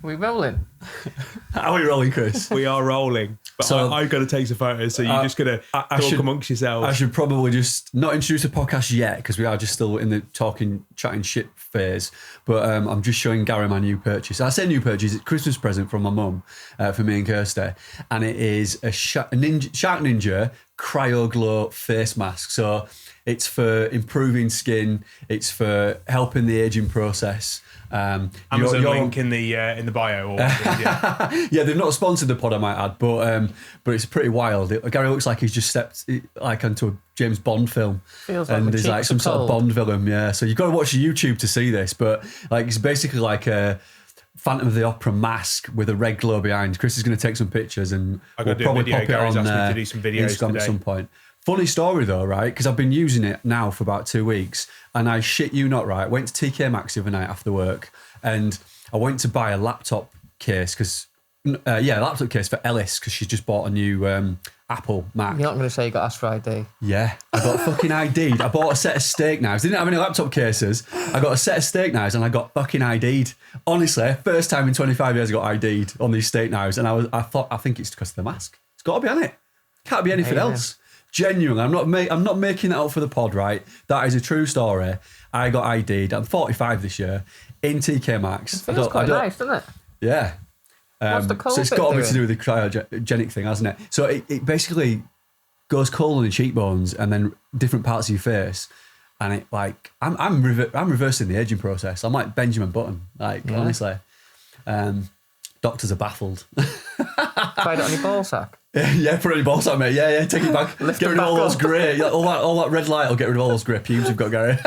we rolling? How are we rolling, Chris? We are rolling. But So- I've got to take some photos, so you're just going to talk amongst yourselves. I should probably just not introduce a podcast yet because we are just still in the chatting shit phase. But I'm just showing Gary my new purchase. I say new purchase, it's a Christmas present from my mum for me and Kirsty. And it is a Shark Ninja Cryo Glow face mask. So it's for improving skin. It's for helping the aging process. Amazon link in the bio. Or yeah. Yeah, they've not sponsored the pod, I might add, but it's pretty wild. Gary looks like he's just stepped like onto a James Bond film, Feels like and my he's like cheeks some are sort of cold. Bond villain. Yeah, so you've got to watch YouTube to see this, but like it's basically like a Phantom of the Opera mask with a red glow behind. Chris is going to take some pictures, and I've we'll got to do a probably video. pop it Gary's on asked me to do some videos Instagram today. at some point. Funny story though, right? Because I've been using it now for about 2 weeks, and I shit you not, right? Went to TK Maxx the other night after work, and I went to buy a laptop case laptop case for Ellis because she's just bought a new Apple Mac. You're not going to say you got asked for ID. Yeah, I got fucking ID'd. I bought a set of steak knives. Didn't have any laptop cases. I got a set of steak knives and I got fucking ID'd. Honestly, first time in 25 years I got ID'd on these steak knives, and I think it's because of the mask. It's got to be on it. Can't be anything else. Genuinely, I'm not making that up for the pod, right? That is a true story. I got ID'd. I'm 45 this year in TK Maxx. It feels quite nice, doesn't it? Yeah. What's the cold so it's bit got to be doing? to do with the cryogenic thing, hasn't it? So it basically goes cold on the cheekbones and then different parts of your face, and it like I'm reversing the aging process. I'm like Benjamin Button, honestly. Doctors are baffled. Tried it on your ball sack. Yeah, put it in your balls out, mate. Yeah, take it back. Lift Get it rid of all back those up. grey. All that red light will get rid of all those grey pubes you've got, Gary.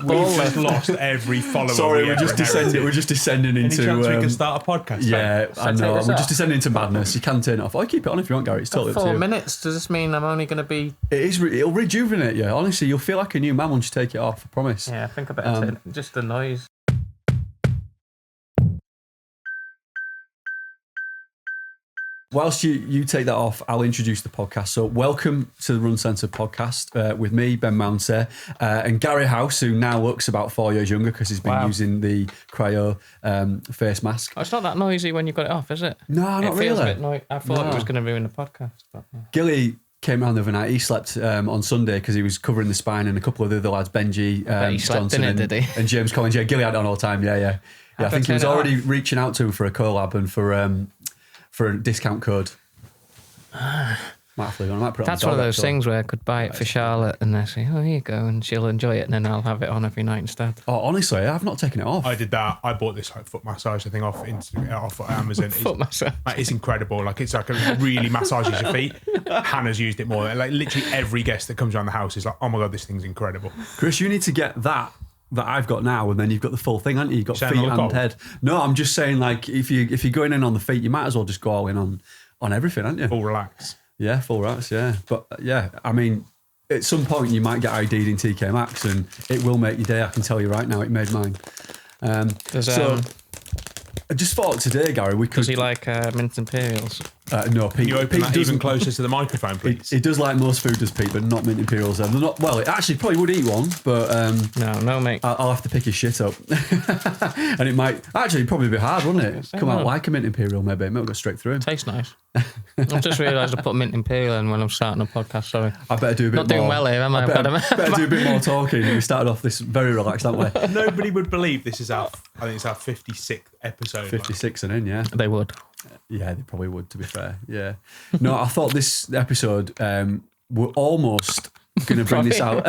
We've just lost every follower. Sorry, we we're ever just descending. We're just descending Any into. chance we can start a podcast? Yeah, I know. take this We're off? just descending into madness. You can turn it off. Or keep it on if you want, Gary. It's totally up to 4 you. minutes. Does this mean I'm only going to be... It is. It'll rejuvenate you. Honestly, you'll feel like a new man once you take it off. I promise. Yeah, I think I better take just the noise. Whilst you take that off, I'll introduce the podcast. So welcome to the RUNcensored podcast with me, Ben Mountay, and Gary House, who now looks about 4 years younger because he's been Wow. using the cryo face mask. Oh, it's not that noisy when you got it off, is it? No, not It feels a really. bit I thought No. it was going to ruin the podcast. But, yeah. Gilly came round the other night. He slept on Sunday because he was covering the spine, and a couple of the other lads, Benji, bet he slept Johnson, in it, did he? and James Collins. Yeah, Gilly had it on all the time. Yeah. I think he was turn it already reaching out to him for a collab and for a discount code. Might have to leave it on. I might put it on That's the one of dog, those actually. things where I could buy it for Charlotte and they say, oh, here you go, and she'll enjoy it, and then I'll have it on every night instead. Oh, honestly, I've not taken it off. I did that. I bought this like foot massager thing off Amazon. Foot massage. It's incredible. Like it's like it really massages your feet. Hannah's used it more. Like literally every guest that comes around the house is like, oh my god, this thing's incredible. Chris, you need to get that I've got now, and then you've got the full thing, haven't you? You've got Saying feet on the and gold? head. No, I'm just saying, like, if you're going in on the feet, you might as well just go all in on everything, aren't you? Full relax. Yeah, full rats, yeah. But yeah, I mean, at some point you might get ID'd in TK Maxx and it will make your day, I can tell you right now, it made mine. I just thought today, Gary, we could... Does he like mint imperials? No, Pete. Can you open Pete that doesn't- even closer to the microphone, please? He does like most food, does Pete, but not mint imperials. They're not, well, it actually probably would eat one, but No, mate. I'll have to pick his shit up. And it might actually probably be hard, wouldn't it? Yes, I Come out know. like a mint imperial, maybe. It might go straight through him. Tastes nice. I've just realised I put mint imperial in when I'm starting a podcast, sorry. I better do a bit Not more. doing well here, am I? Better do a bit more talking. We started off this very relaxed, haven't we? Nobody would believe this is I think it's our 56th episode. 56 and in, yeah. They would. Yeah, they probably would, to be fair. Yeah. No, I thought this episode, we're almost going to bring this out.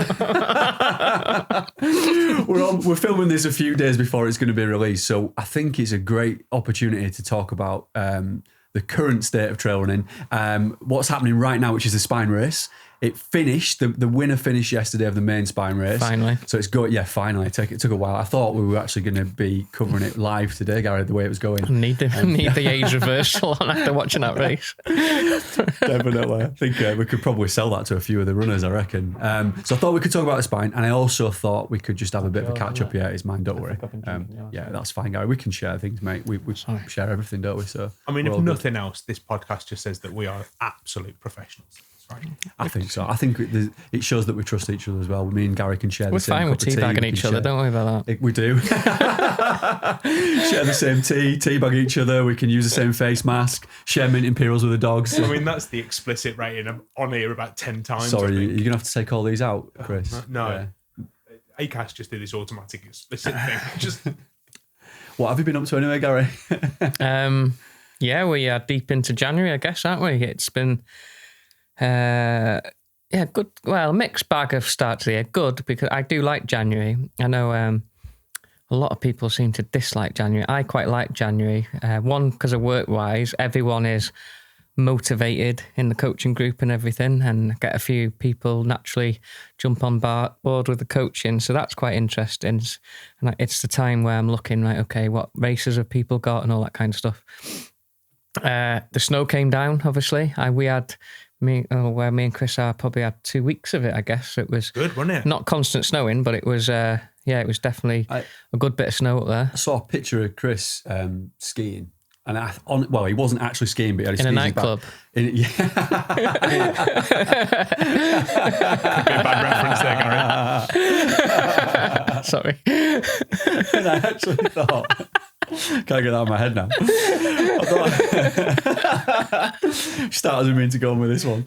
We're filming this a few days before it's going to be released. So I think it's a great opportunity to talk about the current state of trail running, what's happening right now, which is the spine race. It finished, the winner finished yesterday of the main spine race. Finally. So it's good. Yeah, finally. It took a while. I thought we were actually going to be covering it live today, Gary, the way it was going. Need the age reversal on after watching that race. Definitely. I think we could probably sell that to a few of the runners, I reckon. So I thought we could talk about the spine, and I also thought we could just have a bit of a catch up. Yeah, it's mine, don't worry. Yeah, that's fine, Gary. We can share things, mate. We share everything, don't we? So I mean, we're if all good. nothing else, this podcast just says that we are absolute professionals. fine. I think so. I think it shows that we trust each other as well. Me and Gary can share the We're same fine cup with of tea. teabagging We each can other, share- don't worry about that. We do. Share the same tea, teabag each other. We can use the same face mask. Share mint imperials with the dogs. I mean, that's the explicit rating. I'm on here about 10 times. Sorry, I you're think. going to have to take all these out, Chris. No. Yeah. ACAS just did this automatic explicit thing. Just What have you been up to anyway, Gary? Yeah, we are deep into January, I guess, aren't we? It's been, good. Well, mixed bag of starts here. Good, because I do like January. I know a lot of people seem to dislike January. I quite like January. One, because of work-wise, everyone is motivated in the coaching group and everything, and get a few people naturally jump on board with the coaching, so that's quite interesting. And it's the time where I'm looking, right, okay, what races have people got and all that kind of stuff. The snow came down, obviously. Where me and Chris are probably had 2 weeks of it, I guess. It was good, wasn't it? not constant snowing, but it was it was definitely a good bit of snow up there. I saw a picture of Chris skiing. And he wasn't actually skiing, but he had his In a skis nightclub. Could be a bad reference there, Gary. Sorry. And I actually thought, can't get that out of my head now. Started with me to go on with this one.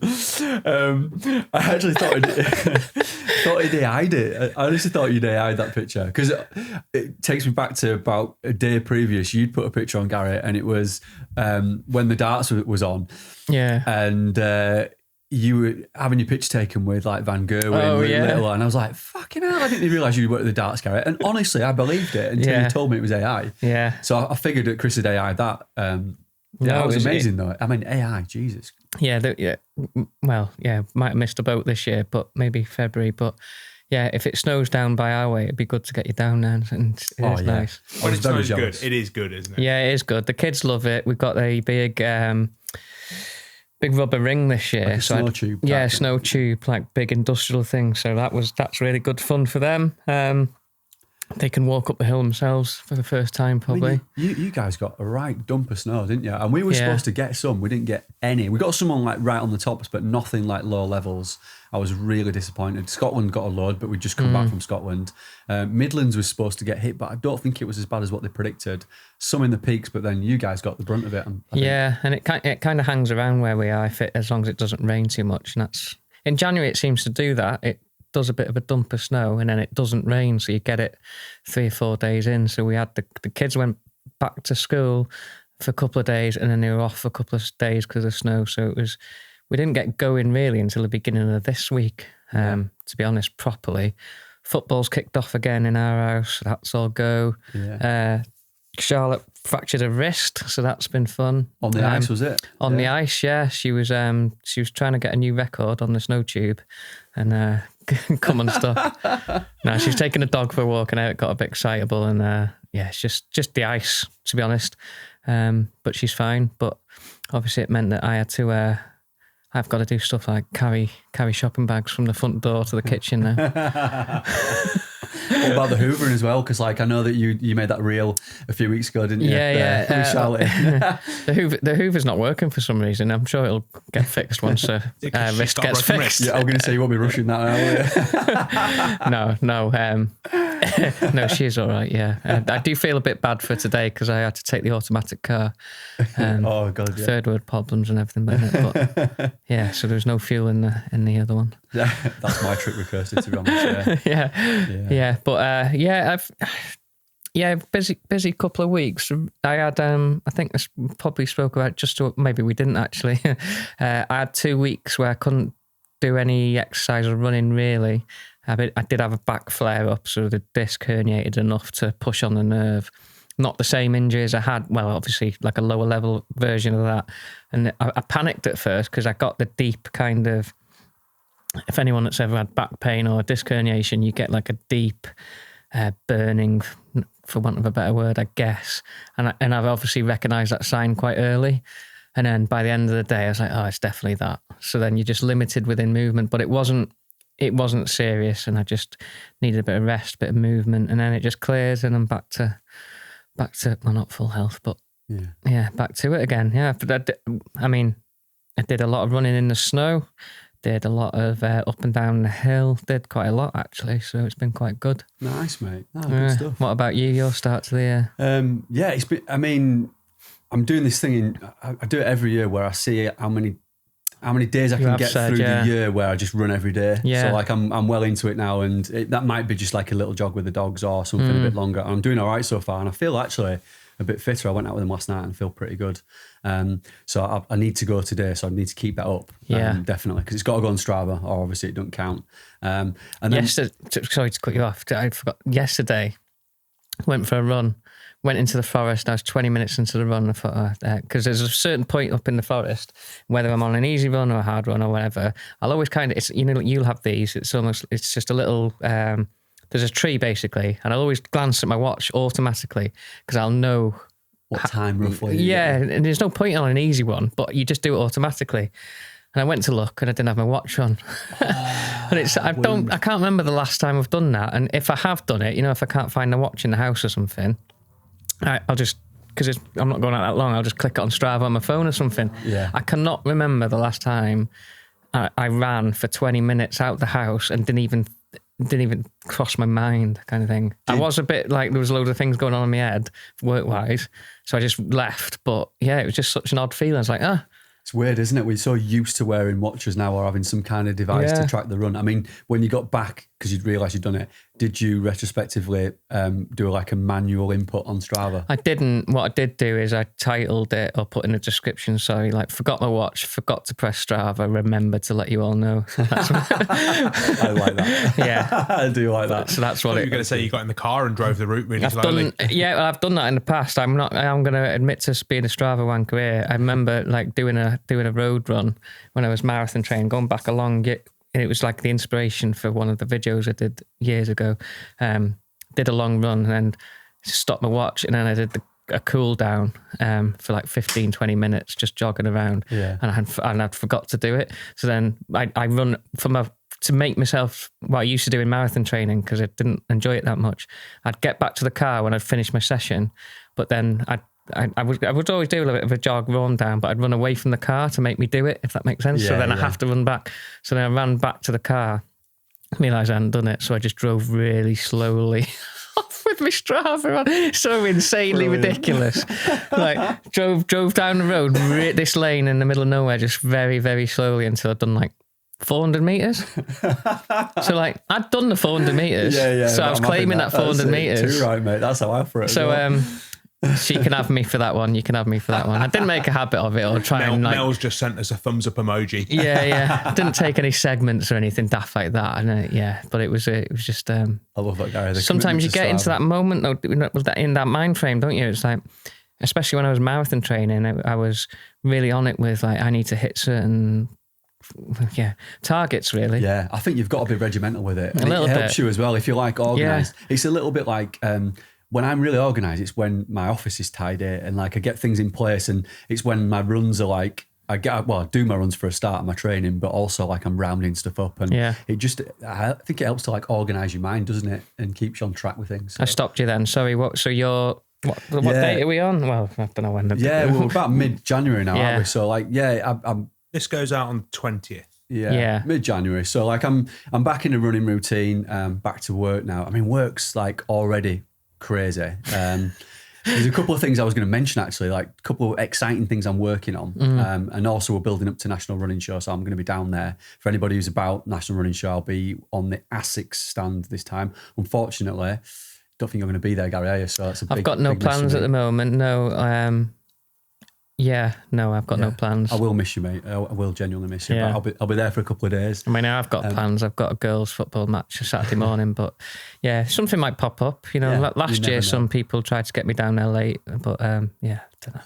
I actually thought he'd AI'd it. I honestly thought you'd AI'd that picture, because it takes me back to about a day previous. You'd put a picture on, Gary, and it was when the darts was on. Yeah. And you were having your picture taken with like Van Gerwen, Little, and I was like, fucking hell, I didn't realise you worked with the darts, Gary. And honestly, I believed it until you told me it was AI. Yeah. So I figured that Chris had AI that. That was amazing, though. I mean, AI, Jesus. Yeah, might have missed a boat this year, but maybe February. But yeah, if it snows down by our way, it'd be good to get you down there, and it's nice. When it snows good, it is good, isn't it? Yeah, it is good. The kids love it. We've got a big rubber ring this year. Like a snow tube. Yeah, snow tube, like big industrial thing. So that's really good fun for them. They can walk up the hill themselves for the first time, probably. I mean, you guys got a right dump of snow, didn't you? And we were supposed to get some. We didn't get any. We got some on like right on the tops, but nothing like low levels. I was really disappointed. Scotland got a load, but we'd just come back from Scotland. Midlands was supposed to get hit, but I don't think it was as bad as what they predicted. Some in the peaks, but then you guys got the brunt of it. Yeah, and it kind of hangs around where we are as long as it doesn't rain too much. And that's in January. It seems to do that. It does a bit of a dump of snow, and then it doesn't rain, so you get it 3 or 4 days in. So we had the kids went back to school for a couple of days, and then they were off for a couple of days because of snow. So we didn't get going really until the beginning of this week, to be honest, properly. Football's kicked off again in our house. That's all go. Yeah. Charlotte fractured a wrist, so that's been fun. On the ice, was it? On the ice, yeah. She was trying to get a new record on the snow tube, and come and stuff. No, she's taking a dog for a walk, and it got a bit excitable, and it's just the ice, to be honest. But she's fine. But obviously, it meant that I had to. I've got to do stuff like carry shopping bags from the front door to the kitchen now. What about the hoovering as well? Because like I know that you made that reel a few weeks ago, didn't you? Yeah. With Charlotte. The hoover's not working for some reason. I'm sure it'll get fixed once the wrist gets fixed. Yeah, I'm going to say you won't be rushing that now. No. No, she's all right. Yeah, I do feel a bit bad for today because I had to take the automatic car. Oh God, yeah. Third world problems and everything, but yeah. So there was no fuel in the other one. Yeah, that's my trick with Kirsty, to be honest. Yeah. But I've busy couple of weeks. I had I think I probably spoke about maybe we didn't actually. I had 2 weeks where I couldn't do any exercise or running really. I did have a back flare up, so the disc herniated enough to push on the nerve. Not the same injury as I had, well, obviously like a lower level version of that. And I panicked at first because I got the deep kind of, if anyone that's ever had back pain or disc herniation, you get like a deep burning, for want of a better word, I guess. And I've obviously recognised that sign quite early. And then by the end of the day, I was like, oh, it's definitely that. So then you're just limited within movement, but it wasn't serious, and I just needed a bit of rest, bit of movement, and then it just clears, and I'm back to well, not full health, but back to it again. Yeah, but I did a lot of running in the snow, Did a lot of up and down the hill. Did quite a lot actually, so it's been quite good. Nice, mate. Good stuff. What about you? Your start to the year? Yeah, it's been. I mean, I'm doing this thing. I do it every year where I see how many days I can get through the year where I just run every day. Yeah. So like I'm well into it now, and that might be just like a little jog with the dogs or something a bit longer. I'm doing all right so far, and I feel actually a bit fitter. I went out with them last night and feel pretty good. So I need to go today, so I need to keep that up. Definitely, because it's got to go on Strava, or obviously it doesn't count. And then, sorry to cut you off. I forgot. Yesterday, went for a run. Went into the forest. I was 20 minutes into the run. I thought, because there's a certain point up in the forest, whether I'm on an easy run or a hard run or whatever, I'll always you'll have these. It's just a little. There's a tree basically, and I'll always glance at my watch automatically because I'll know what time roughly. Yeah, and there's no point on an easy one, but you just do it automatically. And I went to look, and I didn't have my watch on. And I can't remember the last time I've done that. And if I have done it, if I can't find the watch in the house or something, I'll just, because I'm not going out that long, I'll just click it on Strava on my phone or something. Yeah. I cannot remember the last time I ran for 20 minutes out the house and didn't even cross my mind, kind of thing. I was a bit like, there was loads of things going on in my head work-wise, so I just left. But yeah, it was just such an odd feeling. It's like, it's weird, isn't it? We're so used to wearing watches now or having some kind of device to track the run. I mean, when you got back, because you'd realised you'd done it, did you retrospectively do like a manual input on Strava? I didn't. What I did do is I titled it or put in the description, sorry, like, forgot my watch, forgot to press Strava, remember to let you all know. I like that. Yeah. I do like that. So that's what you're going to say. You got in the car and drove the route really slowly. I've done that in the past. I'm going to admit to being a Strava wanker here. I remember like doing a road run when I was marathon training, going back along it. And it was like the inspiration for one of the videos I did years ago. Did a long run and then stopped my watch, and then I did a cool down for like 15, 20 minutes, just jogging around. Yeah. And I'd forgot to do it. So then I run to make myself what I used to do in marathon training, because I didn't enjoy it that much. I'd get back to the car when I'd finished my session, but then I would always do a little bit of a jog run down, but I'd run away from the car to make me do it, if that makes sense. So then I have to run back. So then I ran back to the car, realised I hadn't done it, so I just drove really slowly off with my Strava on. So insanely ridiculous. Like drove down the road, this lane in the middle of nowhere, just very, very slowly until I'd done like 400 metres. So like I'd done the 400 metres. So I was claiming that 400 metres. Too right, mate. That's how I for it. So so you can have me for that one. You can have me for that one. I didn't make a habit of it or try and like... Mel's just sent us a thumbs up emoji. Yeah. I didn't take any segments or anything daft like that. And but it was just... I love that guy. Sometimes you get into that moment though, in that mind frame, don't you? It's like, especially when I was marathon training, I was really on it with like, I need to hit certain... targets really. Yeah, I think you've got to be regimental with it. And it helps you as well if you're like organised. It's a little bit like... when I'm really organised, it's when my office is tidy and like I get things in place, and it's when my runs are like, I do my runs for a start of my training, but also like I'm rounding stuff up, and it just, I think it helps to like organise your mind, doesn't it? And keeps you on track with things. So. I stopped you then. Sorry, what date are we on? Well, I don't know when. We're about mid-January now, aren't we? So like, I'm this goes out on the 20th. Yeah, mid-January. So like I'm back in the running routine, back to work now. I mean, work's like already crazy. There's a couple of things I was going to mention actually, like a couple of exciting things I'm working on, and also we're building up to National Running Show, so I'm going to be down there. For anybody who's about National Running Show, I'll be on the ASICS stand this time. Unfortunately, don't think you're going to be there, Gary, are you? So that's I've got no plans at the moment. No, I've got no plans. I will miss you, mate. I will genuinely miss you. But I'll be there for a couple of days. I mean, I've got plans. I've got a girls' football match Saturday morning, but something might pop up. Last year some people tried to get me down there late, but don't know.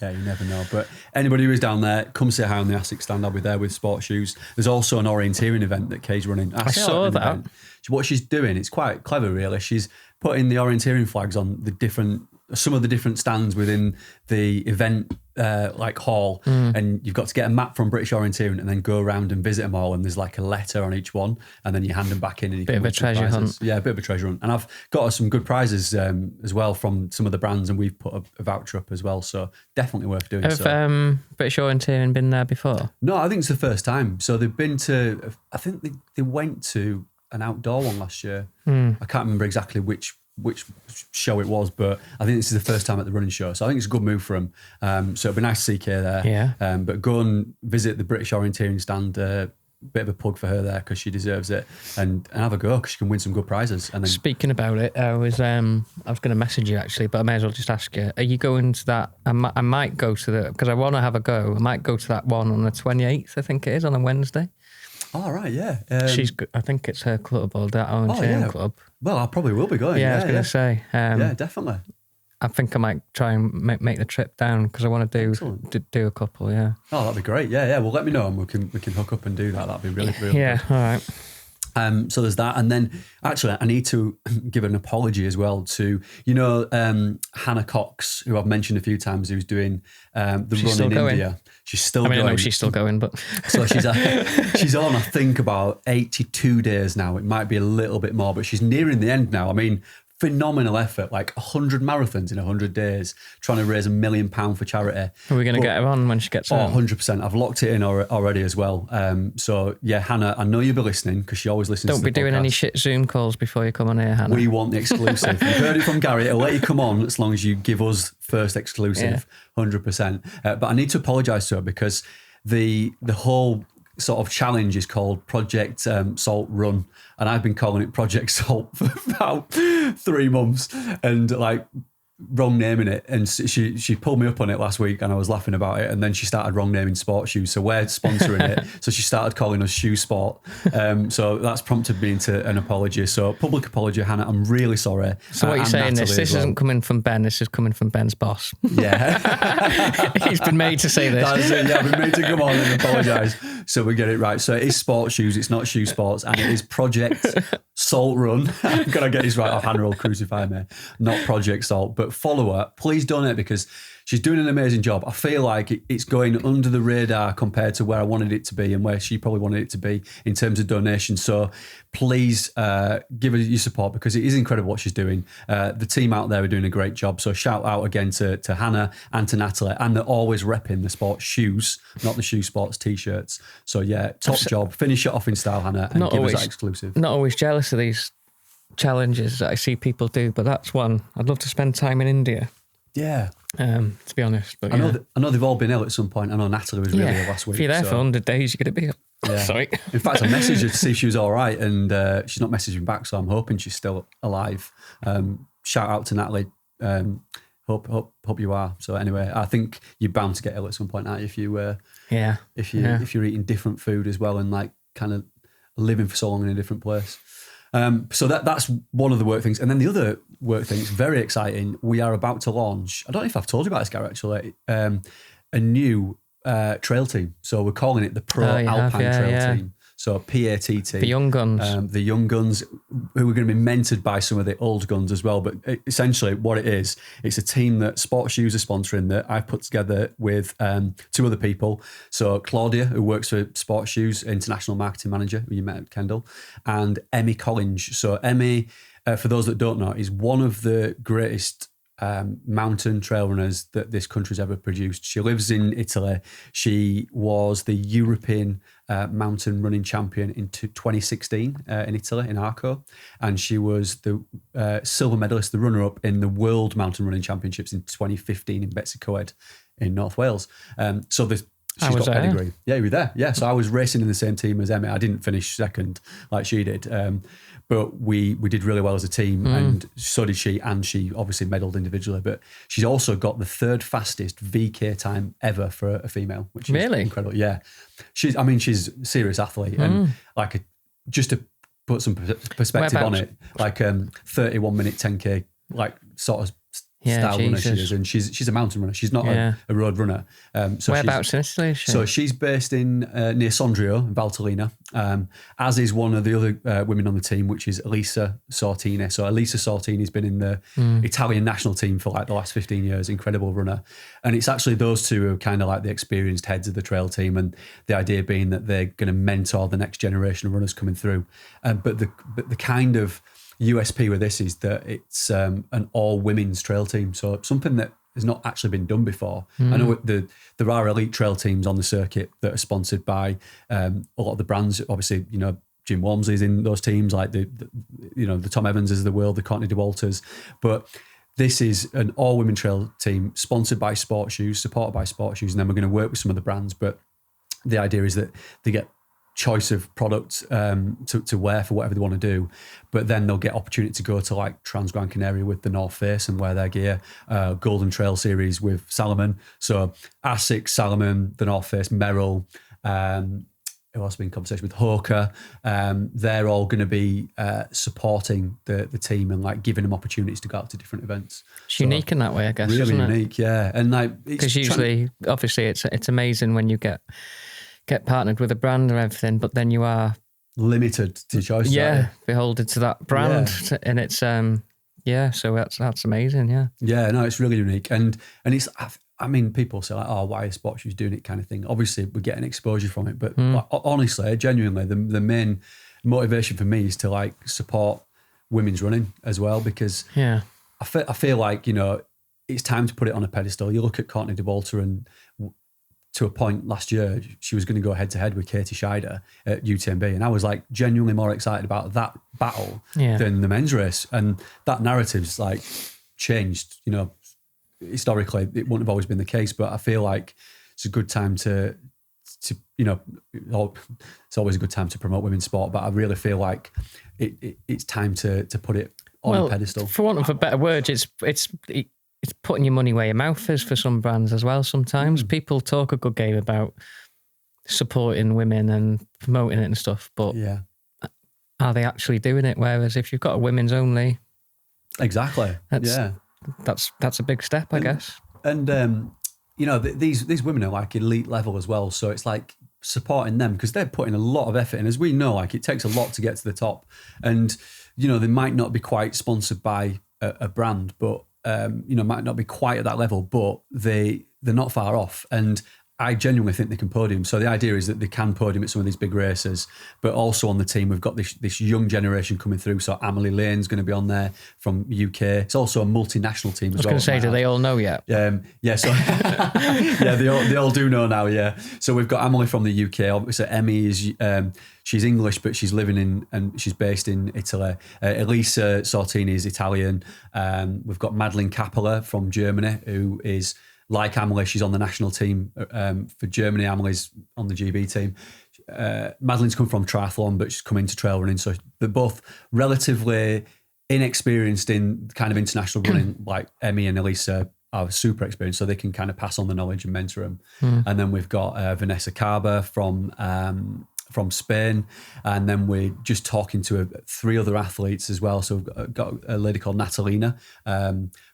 Yeah, you never know. But anybody who is down there, come say hi on the ASICS stand. I'll be there with SportsShoes. There's also an orienteering event that Kay's running. I saw that. What she's doing, it's quite clever, really. She's putting the orienteering flags on the different some of the different stands within the event like hall, and you've got to get a map from British Orienteering and then go around and visit them all, and there's like a letter on each one, and then you hand them back in and you Bit can of a win some treasure prizes. hunt. Yeah, a bit of a treasure hunt. And I've got us some good prizes as well from some of the brands, and we've put a voucher up as well, so definitely worth doing. Have British Orienteering been there before? No, I think it's the first time. So they've been to, I think they went to an outdoor one last year. I can't remember exactly which show it was, but I think this is the first time at the running show. So I think it's a good move for them. So it'd be nice to see Kay there. Yeah. But go and visit the British Orienteering stand. Bit of a plug for her there because she deserves it, and have a go because she can win some good prizes. And then Speaking about it, I was going to message you actually, but I may as well just ask you: are you going to that? I might go to the, because I want to have a go. I might go to that one on the 28th. I think it is on a Wednesday. oh right, yeah. I think it's her club or that Orienteering club. Well, I probably will be going. Yeah, I was going to say. Yeah, definitely. I think I might try and make the trip down because I want to do a couple. Yeah. Oh, that'd be great. Yeah. Well, let me know and we can hook up and do that. That'd be really Yeah. good. All right. So there's that, and then actually I need to give an apology as well to Hannah Cox, who I've mentioned a few times, who's doing the run in going. India. She's still I going. know she's still going, but So she's on, I think, about 82 days now. It might be a little bit more, but she's nearing the end now. I mean, phenomenal effort, like 100 marathons in 100 days, trying to raise £1 million for charity. are we going to get her on when she gets home? 100%. I've locked it in already as well. So yeah, Hannah, I know you'll be listening because she always listens Don't to be the doing podcast. any shit Zoom calls before you come on here, Hannah. We want the exclusive. You've heard it from Gary. I'll let you come on as long as you give us first exclusive, 100%. But I need to apologise to her because the whole sort of challenge is called Project Salt Run, and I've been calling it Project Salt for about 3 months and like wrong naming it, and she pulled me up on it last week and I was laughing about it, and then she started wrong naming SportsShoes, so we're sponsoring it, so she started calling us Shoe Sport, so that's prompted me into an apology, so public apology, Hannah, I'm really sorry. So what you're and saying Natalie this as well. isn't coming from Ben, this is coming from Ben's boss. Yeah. He's been made to say this. That's it, yeah, I've been made to come on and apologise so we get it right. So it is SportsShoes, it's not Shoe Sports, and it is Project Salt Run. I'm going to get this right, off Hannah will crucify me. Not Project Salt, but follow her. Please donate because she's doing an amazing job. I feel like it's going under the radar compared to where I wanted it to be and where she probably wanted it to be in terms of donations. So please give her your support because it is incredible what she's doing. The team out there are doing a great job. So shout out again to Hannah and to Natalie, and they're always repping the sports shoes, not the Shoe Sports t-shirts. So yeah, top job. Finish it off in style, Hannah, and give us that exclusive. Not always jealous of these challenges that I see people do, but that's one. I'd love to spend time in India. Yeah. To be honest, but I know they've all been ill at some point. I know Natalie was really ill last week. If you're there for 100 days, you're going to be ill. Yeah. Sorry. In fact, I messaged her to see if she was all right, and she's not messaging back, so I'm hoping she's still alive. Shout out to Natalie. Hope you are. So anyway, I think you're bound to get ill at some point, aren't you? If you're eating different food as well and like kind of living for so long in a different place. So that's one of the work things. And then the other work things, very exciting. We are about to launch, I don't know if I've told you about this, Gary, actually, a new trail team. So we're calling it the Pro Alpine Trail Team. So PATT. The young guns. The young guns who are going to be mentored by some of the old guns as well. But essentially what it is, it's a team that SportsShoes are sponsoring that I've put together with 2 other people. So Claudia, who works for SportsShoes, International Marketing Manager, who you met at Kendall, and Emmy Collinge. So Emmy, for those that don't know, is one of the greatest mountain trail runners that this country's ever produced. She lives in Italy. She was the European mountain running champion in 2016 in Italy, in Arco, and she was the silver medalist, the runner-up in the World Mountain Running Championships in 2015 in Betsycoed in North Wales. She's got pedigree. Yeah, you were there. Yeah, so I was racing in the same team as Emmy. I didn't finish second like she did, but we did really well as a team, and so did she. And she obviously medalled individually, but she's also got the 3rd fastest VK time ever for a female, which is incredible. Yeah, she's a serious athlete, and like just to put some perspective on it, like 31 minute 10K, like sort of style runner she is, and she's a mountain runner. She's not a road runner. So whereabouts in Italy is she? So she's based in near Sondrio in Valtellina, as is one of the other women on the team, which is Elisa Sortini. So Elisa Sortini's been in the Italian national team for like the last 15 years, incredible runner. And it's actually those two who are kind of like the experienced heads of the trail team, and the idea being that they're going to mentor the next generation of runners coming through. But the kind of USP with this is that it's an all women's trail team, so something that has not actually been done before. I know there are elite trail teams on the circuit that are sponsored by a lot of the brands. Obviously, Jim Walmsley's in those teams, like the Tom Evanses of the world, the Courtney Dauwalters. But this is an all women trail team sponsored by SportsShoes, supported by SportsShoes, and then we're going to work with some of the brands. But the idea is that they get choice of products to wear for whatever they want to do, but then they'll get opportunity to go to like Trans Gran Canaria with the North Face and wear their gear, Golden Trail Series with Salomon, so ASICS, Salomon, the North Face, Merrill, who else been in conversation with Hoka. They're all going to be supporting the team and like giving them opportunities to go out to different events. It's unique in that way, I guess. Really isn't unique, yeah. And like, because usually, obviously, it's amazing when you get partnered with a brand or everything, but then you are limited to choice. Beholden to that brand, and it's so that's amazing. No, it's really unique, and it's. I mean, people say like, "Oh, why are SportsShoes doing it?" kind of thing. Obviously, we're getting exposure from it, but like, honestly, genuinely, the main motivation for me is to like support women's running as well, because I feel like it's time to put it on a pedestal. You look at Courtney Dauwalter, and to a point last year, she was going to go head to head with Katie Scheider at UTMB. And I was like genuinely more excited about that battle than the men's race. And that narrative's like changed, historically it wouldn't have always been the case, but I feel like it's a good time to it's always a good time to promote women's sport, but I really feel like it's time to put it on a pedestal. For want of a better word, it's putting your money where your mouth is for some brands as well. Sometimes people talk a good game about supporting women and promoting it and stuff, but are they actually doing it? Whereas if you've got a women's only, exactly, that's a big step, I guess. And these women are like elite level as well, so it's like supporting them because they're putting a lot of effort in. As we know, like it takes a lot to get to the top, and they might not be quite sponsored by a brand, but might not be quite at that level, but they're not far off. And I genuinely think they can podium. So the idea is that they can podium at some of these big races, but also on the team, we've got this young generation coming through. So Amelie Lane's going to be on there from UK. It's also a multinational team as well. I was going to say, do they all know yet? So they all do know now. Yeah. So we've got Amelie from the UK. Obviously, Emmy is, she's English, but she's living in, and she's based in Italy. Elisa Sortini is Italian. We've got Madeline Kappeler from Germany, who is, like Amelie, she's on the national team for Germany. Amelie's on the GB team. Madeline's come from triathlon, but she's come into trail running. So they're both relatively inexperienced in kind of international running. Like Emmy and Elisa are super experienced, so they can kind of pass on the knowledge and mentor them. And then we've got Vanessa Carver from Spain, and then we're just talking to 3 other athletes as well. So we've got a lady called Natalina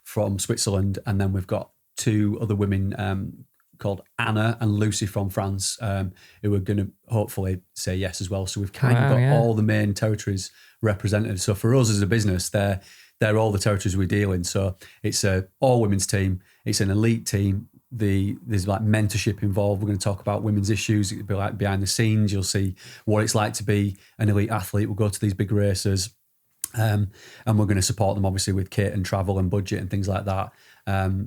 from Switzerland, and then we've got 2 other women called Anna and Lucy from France, who are going to hopefully say yes as well. So we've kind of got all the main territories represented. So for us as a business, they're all the territories we deal in. So it's a all women's team. It's an elite team. There's like mentorship involved. We're going to talk about women's issues. It'll be like behind the scenes. You'll see what it's like to be an elite athlete. We'll go to these big races. And we're going to support them obviously with kit and travel and budget and things like that.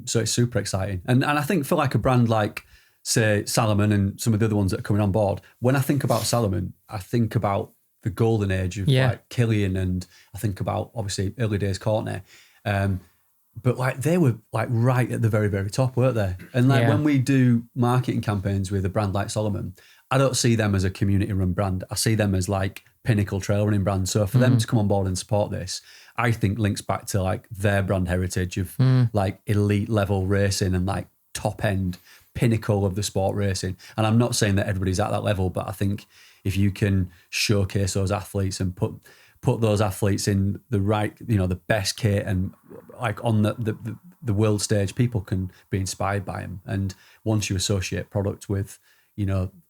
So it's super exciting. And I think for like a brand like, say, Salomon and some of the other ones that are coming on board, when I think about Salomon, I think about the golden age of like Killian, and I think about obviously early days Courtney. But like they were like right at the very, very top, weren't they? And like when we do marketing campaigns with a brand like Salomon, I don't see them as a community run brand. I see them as like pinnacle trail running brand. So for them to come on board and support this, I think links back to like their brand heritage of like elite level racing and like top end pinnacle of the sport racing. And I'm not saying that everybody's at that level, but I think if you can showcase those athletes and put put those athletes in the right, the best kit, and like on the world stage, people can be inspired by them. And once you associate product with,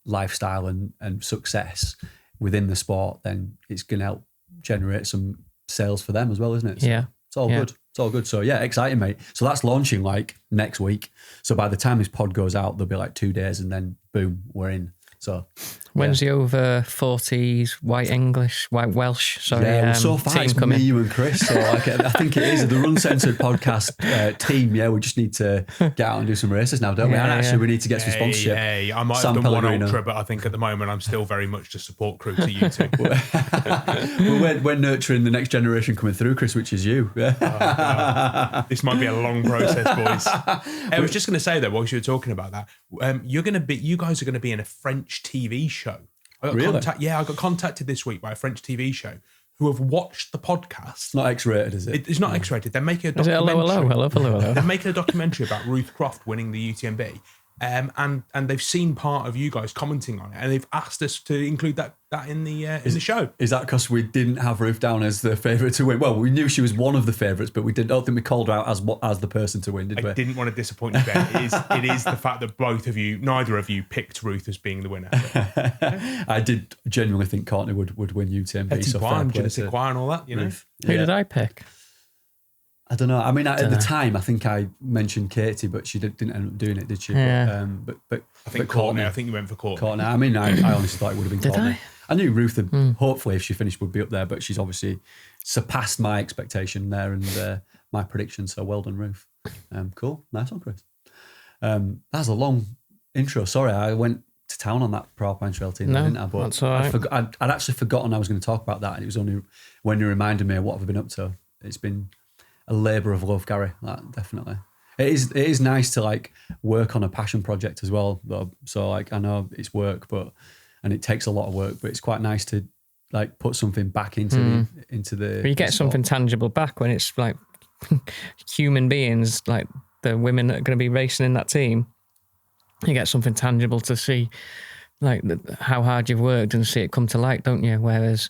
lifestyle and success within the sport, then it's going to help generate some sales for them as well, isn't it? So it's all good. It's all good. So yeah, exciting, mate. So that's launching like next week. So by the time this pod goes out, there'll be like 2 days, and then boom, we're in. So when's the over 40s white Welsh? Sorry, well, so far it's me, you, and Chris. So I think it is the RUNcensored podcast team. Yeah, we just need to get out and do some races now, don't we? And actually, we need to get some sponsorship. I might have done one ultra, but I think at the moment I'm still very much the support crew to you two. we're nurturing the next generation coming through, Chris, which is you. This might be a long process, boys. I was just going to say that whilst you were talking about that, you guys are going to be in a French TV show. I got contacted this week by a French TV show who have watched the podcast. It's not X-rated, is it? It's not X-rated. They're making a documentary. Hello. They're making a documentary about Ruth Croft winning the UTMB. And they've seen part of you guys commenting on it, and they've asked us to include that in the show. Is that because we didn't have Ruth down as the favourite to win? Well, we knew she was one of the favourites, but don't think we called her out as the person to win, did we? I didn't want to disappoint you, Ben. It is the fact that neither of you picked Ruth as being the winner. I did genuinely think Courtney would win UTMB. So Genetic Choir and all that, Ruth. Who did I pick? I don't know. I mean, at the time, I think I mentioned Katie, but she didn't end up doing it, did she? Yeah. But I think Courtney. I think you went for Courtney. I mean, I honestly thought it would have been Courtney. I knew Ruth, hopefully, if she finished, would be up there, but she's obviously surpassed my expectation there and my prediction. So well done, Ruth. Cool. Nice one, Chris. That's a long intro. Sorry, I went to town on that Pro Alpine Trail Team, didn't I? But that's all right. I'd actually forgotten I was going to talk about that, and it was only when you reminded me of what I've been up to. It's been a labour of love, Gary. That definitely. It is nice to like work on a passion project as well, though. So like I know it's work, and it takes a lot of work, but it's quite nice to like put something back into the. You get something tangible back when it's like human beings, like the women that are going to be racing in that team. You get something tangible to see, like how hard you've worked and see it come to light, don't you? Whereas,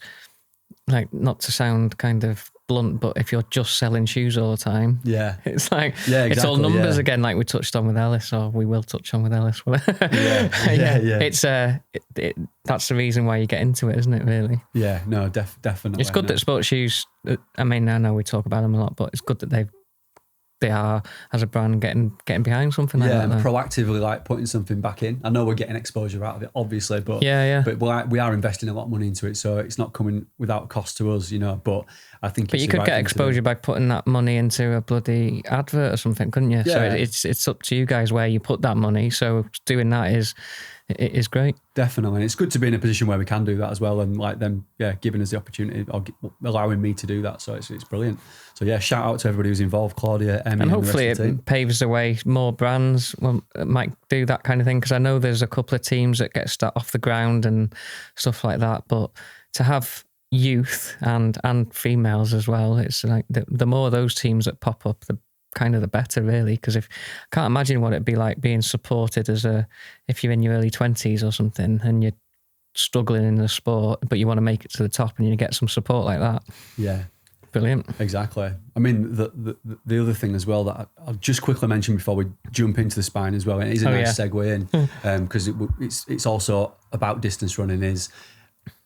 like, not to sound kind of blunt, but if you're just selling shoes all the time, it's like it's all numbers again, like we touched on with Ellis, or we will touch on with Ellis. It's that's the reason why you get into it, isn't it? Really? Yeah, no, definitely. It's good that SportsShoes. I mean, I know we talk about them a lot, but it's good that they are as a brand getting behind something like that. And proactively like putting something back in. I know we're getting exposure out of it, obviously, but but we are investing a lot of money into it, so it's not coming without cost to us, But I think, but you could get exposure by putting that money into a bloody advert or something, couldn't you? Yeah. So it's up to you guys where you put that money. So doing that is great. Definitely. And it's good to be in a position where we can do that as well, and like them, giving us the opportunity or allowing me to do that. So it's brilliant. So shout out to everybody who's involved, Claudia, Emmy, and hopefully and the rest of the team. It paves the way. More brands might do that kind of thing, because I know there's a couple of teams that get off the ground and stuff like that. But to have youth and females as well, it's like the more of those teams that pop up, the better, really, because I can't imagine what it'd be like being supported if you're in your early 20s or something and you're struggling in the sport, but you want to make it to the top and you get some support like that. Yeah. Brilliant. Exactly. I mean, the other thing as well that I'll just quickly mention before we jump into the spine as well, and it is a nice segue in, because it's also about distance running, is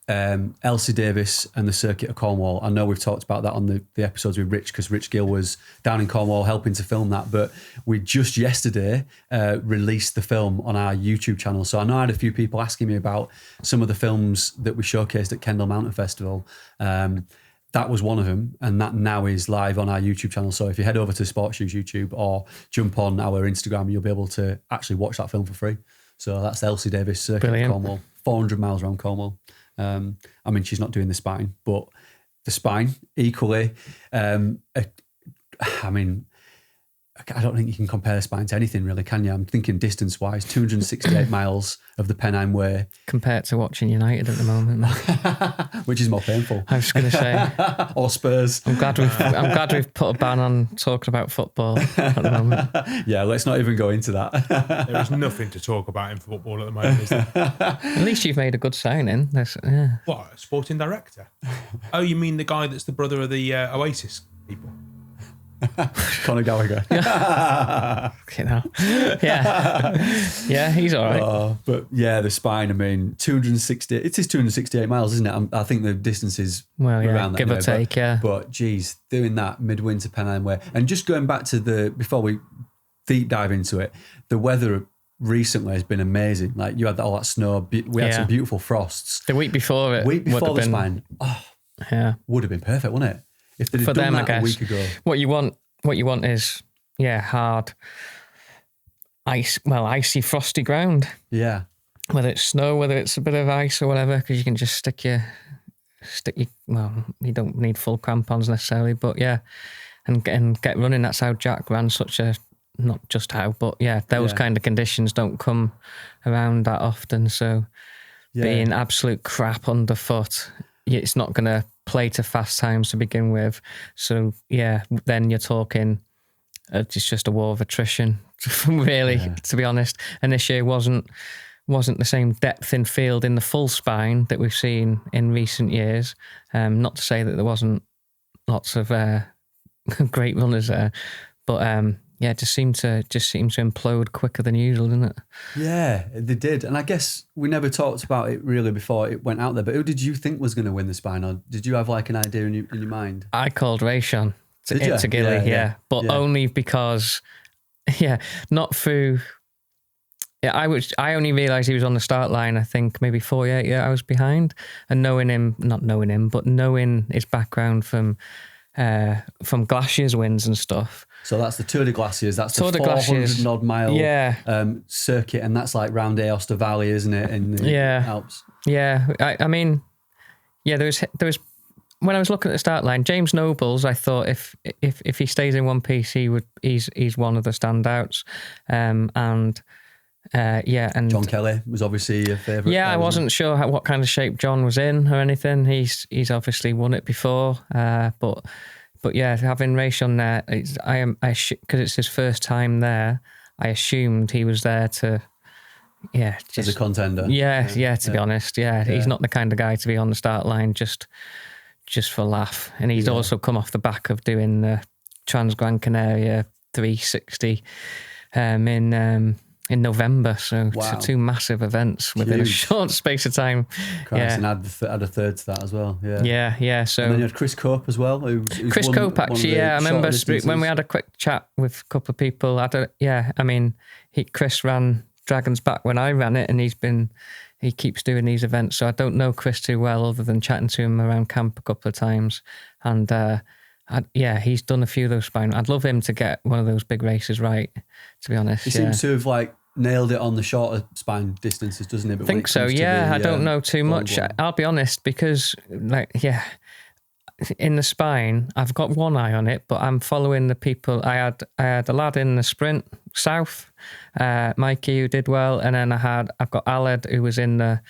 Elsey Davis and the Circuit of Cornwall. I know we've talked about that on the episodes with Rich, because Rich Gill was down in Cornwall helping to film that, but we just yesterday released the film on our YouTube channel. So I know I had a few people asking me about some of the films that we showcased at Kendal Mountain Festival. That was one of them, and that now is live on our YouTube channel. So if you head over to SportsShoes YouTube or jump on our Instagram, you'll be able to actually watch that film for free. So that's Elsey Davis, Circuit of Cornwall, 400 miles around Cornwall. I mean, she's not doing the spine, but the spine equally. I mean, I don't think you can compare the spine to anything really, can you? I'm thinking distance-wise, 268 miles of the Pennine Way. Compared to watching United at the moment. Which is more painful. I was going to say. Or Spurs. I'm glad we've put a ban on talking about football at the moment. Yeah, let's not even go into that. There is nothing to talk about in football at the moment, is there? At least you've made a good signing. Yeah. What, a sporting director? Oh, you mean the guy that's the brother of the Oasis people? Conor Gallagher. Okay, now. Yeah, he's all right. But yeah, the spine, I mean, 268 miles, isn't it? I think the distance is around that. Give or take, yeah. But geez, doing that midwinter Pennine Way. And just going back to before we deep dive into it, the weather recently has been amazing. Like you had all that snow. We had some beautiful frosts. The week before it. The spine. Would have been perfect, wouldn't it? If they'd have done that a week ago. What you want is hard icy frosty ground. Yeah. Whether it's snow, whether it's a bit of ice or whatever, because you can just stick your you don't need full crampons necessarily, but yeah, and get running. That's how Jack ran those kind of conditions don't come around that often. So being absolute crap underfoot, it's not going to play to fast times to begin with. So yeah, then you're talking it's just a war of attrition, really, to be honest. And this year wasn't the same depth in field in the full spine that we've seen in recent years. Not to say that there wasn't lots of great runners there, but it just seemed to implode quicker than usual, didn't it? Yeah, they did. And I guess we never talked about it really before it went out there. But who did you think was going to win the spine? Or did you have like an idea in your mind? I called Rayshon to Gilly, but only because, not through. Yeah, I only realised he was on the start line, I think maybe 48 hours behind, and knowing his background from Glaciers wins and stuff. So that's the Tour de Glaciers. That's the 400 odd mile circuit, and that's like round Aosta Valley, isn't it? In the Alps. Yeah, I mean, there was when I was looking at the start line, James Nobles. I thought if he stays in one piece, he's one of the standouts, and John Kelly was obviously a favourite. Yeah, I wasn't sure what kind of shape John was in or anything. He's obviously won it before, but yeah, having Rayshon there, because it's his first time there, I assumed he was there to, as a contender. To be honest, he's not the kind of guy to be on the start line just for laugh. And he's also come off the back of doing the Trans Gran Canaria 360 in November, so two massive events within a short space of time. Christ, and add a third to that as well. Yeah. So and then you had Chris Cope as well. Chris Cope, actually, I remember when we had a quick chat with a couple of people. Chris ran Dragon's Back when I ran it, and he keeps doing these events. So I don't know Chris too well, other than chatting to him around camp a couple of times, and he's done a few of those spine. I'd love him to get one of those big races right, to be honest. He seems to have nailed it on the shorter spine distances, doesn't he? But I think so, I don't know too much. I'll be honest, because in the spine, I've got one eye on it, but I'm following the people. I had a lad in the sprint south, Mikey, who did well, and then I've got Aled, who was in the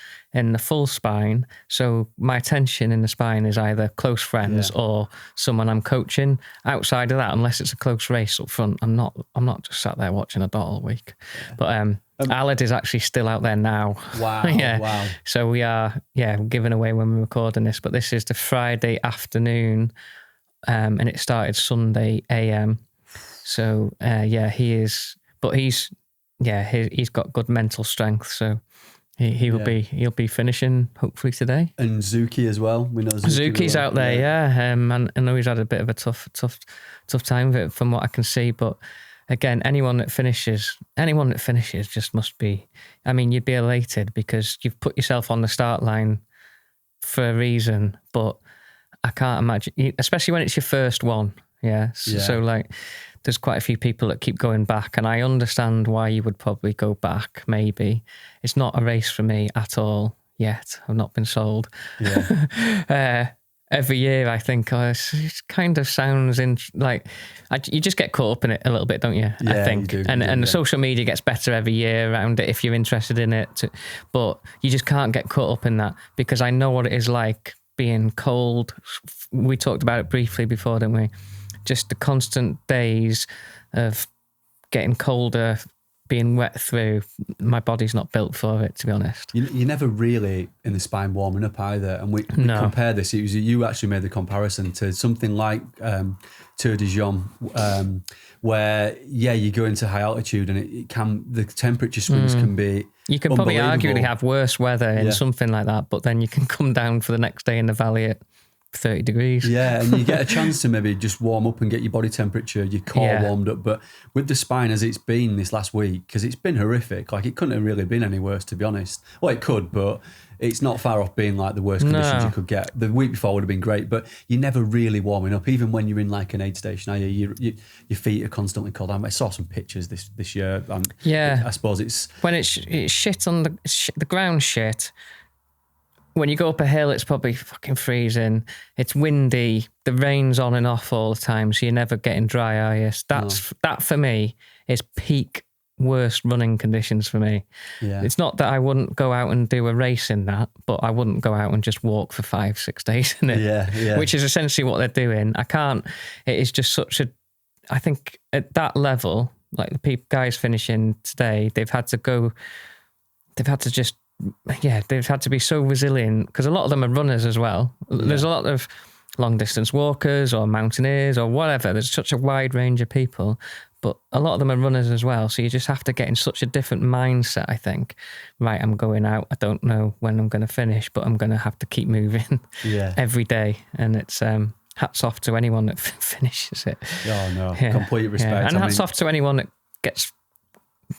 full spine. So my attention in the spine is either close friends or someone I'm coaching. Outside of that, unless it's a close race up front, I'm not just sat there watching a dot all week. But Aled is actually still out there now. Wow. Wow. So we are giving away when we're recording this, but this is the Friday afternoon, and it started Sunday AM. So he is, but he's got good mental strength, so he'll be finishing hopefully today. And Zuki as well. We know Zuki's out there, and I know he's had a bit of a tough time of it from what I can see. But again, anyone that finishes just must be. I mean, you'd be elated because you've put yourself on the start line for a reason. But I can't imagine, especially when it's your first one. So there's quite a few people that keep going back, and I understand why you would probably go back. Maybe it's not a race for me at all yet. I've not been sold. every year I think, it kind of sounds you just get caught up in it a little bit, don't you? Yeah, I think. you do, And the social media gets better every year around it if you're interested in it. But you just can't get caught up in that, because I know what it is like being cold. We talked about it briefly before, didn't we? Just the constant days of getting colder, being wet through. My body's not built for it, to be honest. You never really in the spine warming up either. And we compare this. It was you actually made the comparison to something like Tour de Jaume, where you go into high altitude and the temperature swings can be. You can probably arguably have worse weather in something like that, but then you can come down for the next day in the valley at 30 degrees. Yeah, and you get a chance to maybe just warm up and get your body temperature, your core warmed up. But with the spine as it's been this last week, because it's been horrific, like it couldn't have really been any worse, to be honest. Well, it could, but it's not far off being like the worst conditions you could get. The week before would have been great, but you're never really warming up, even when you're in like an aid station. Your feet are constantly cold. I saw some pictures this year. I suppose it's... When it's shit on the ground shit... When you go up a hill, it's probably fucking freezing. It's windy. The rain's on and off all the time, so you're never getting dry, are you? That for me is peak worst running conditions for me. Yeah. It's not that I wouldn't go out and do a race in that, but I wouldn't go out and just walk for 5-6 days in it. Yeah. Which is essentially what they're doing. I can't. It is just such a. I think at that level, like the guys finishing today, they've had to be so resilient, because a lot of them are runners as well. Yeah. There's a lot of long distance walkers or mountaineers or whatever. There's such a wide range of people, but a lot of them are runners as well. So you just have to get in such a different mindset, I think. Right, I'm going out. I don't know when I'm going to finish, but I'm going to have to keep moving every day. And it's hats off to anyone that finishes it. Oh, no. Yeah. Complete respect. Yeah. And hats off to anyone that gets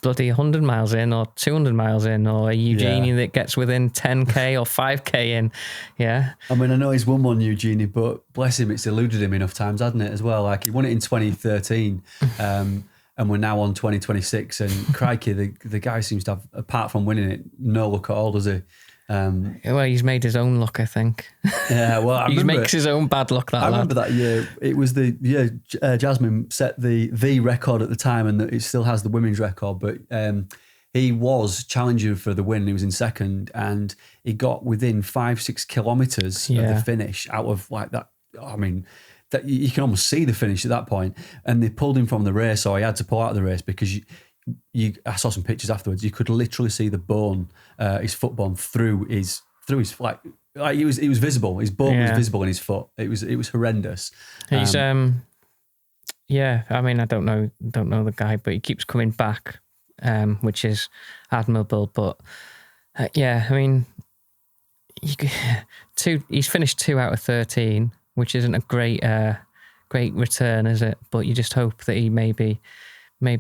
bloody 100 miles in or 200 miles in, or a Eugenie that gets within 10k or 5k in. I mean, I know he's won one Eugenie, but bless him, it's eluded him enough times, hasn't it, as well? Like, he won it in 2013 and we're now on 2026, and crikey, the guy seems to have, apart from winning it, no luck at all, does he? Well, he's made his own luck, I think. Yeah, well, he makes his own bad luck. I remember that year. It was the year Jasmine set the record at the time, and it still has the women's record. But he was challenging for the win. He was in second, and he got within 5-6 kilometers of the finish out of like that. I mean, that you can almost see the finish at that point. And they pulled him from the race, so he had to pull out of the race because I saw some pictures afterwards. You could literally see the bone, his foot bone through his like he was visible. His bone was visible in his foot. It was horrendous. He's I mean, I don't know the guy, but he keeps coming back, which is admirable. But I mean, he's finished 2 out of 13, which isn't a great return, is it? But you just hope that he maybe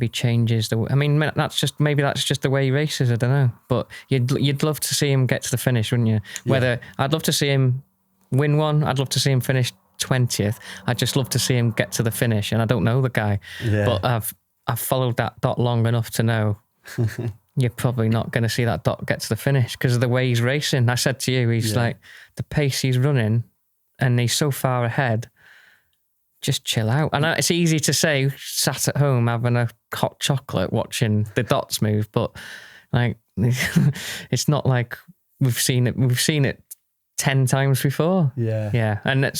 changes the. I mean, that's just the way he races. I don't know, but you'd love to see him get to the finish, wouldn't you? Whether I'd love to see him win one, I'd love to see him finish 20th. I'd just love to see him get to the finish, and I don't know the guy, but I've followed that dot long enough to know you're probably not going to see that dot get to the finish because of the way he's racing. I said to you, he's like the pace he's running, and he's so far ahead. Just chill out. And it's easy to say, sat at home having a hot chocolate watching the dots move, but like it's not like we've seen it 10 times before. Yeah. And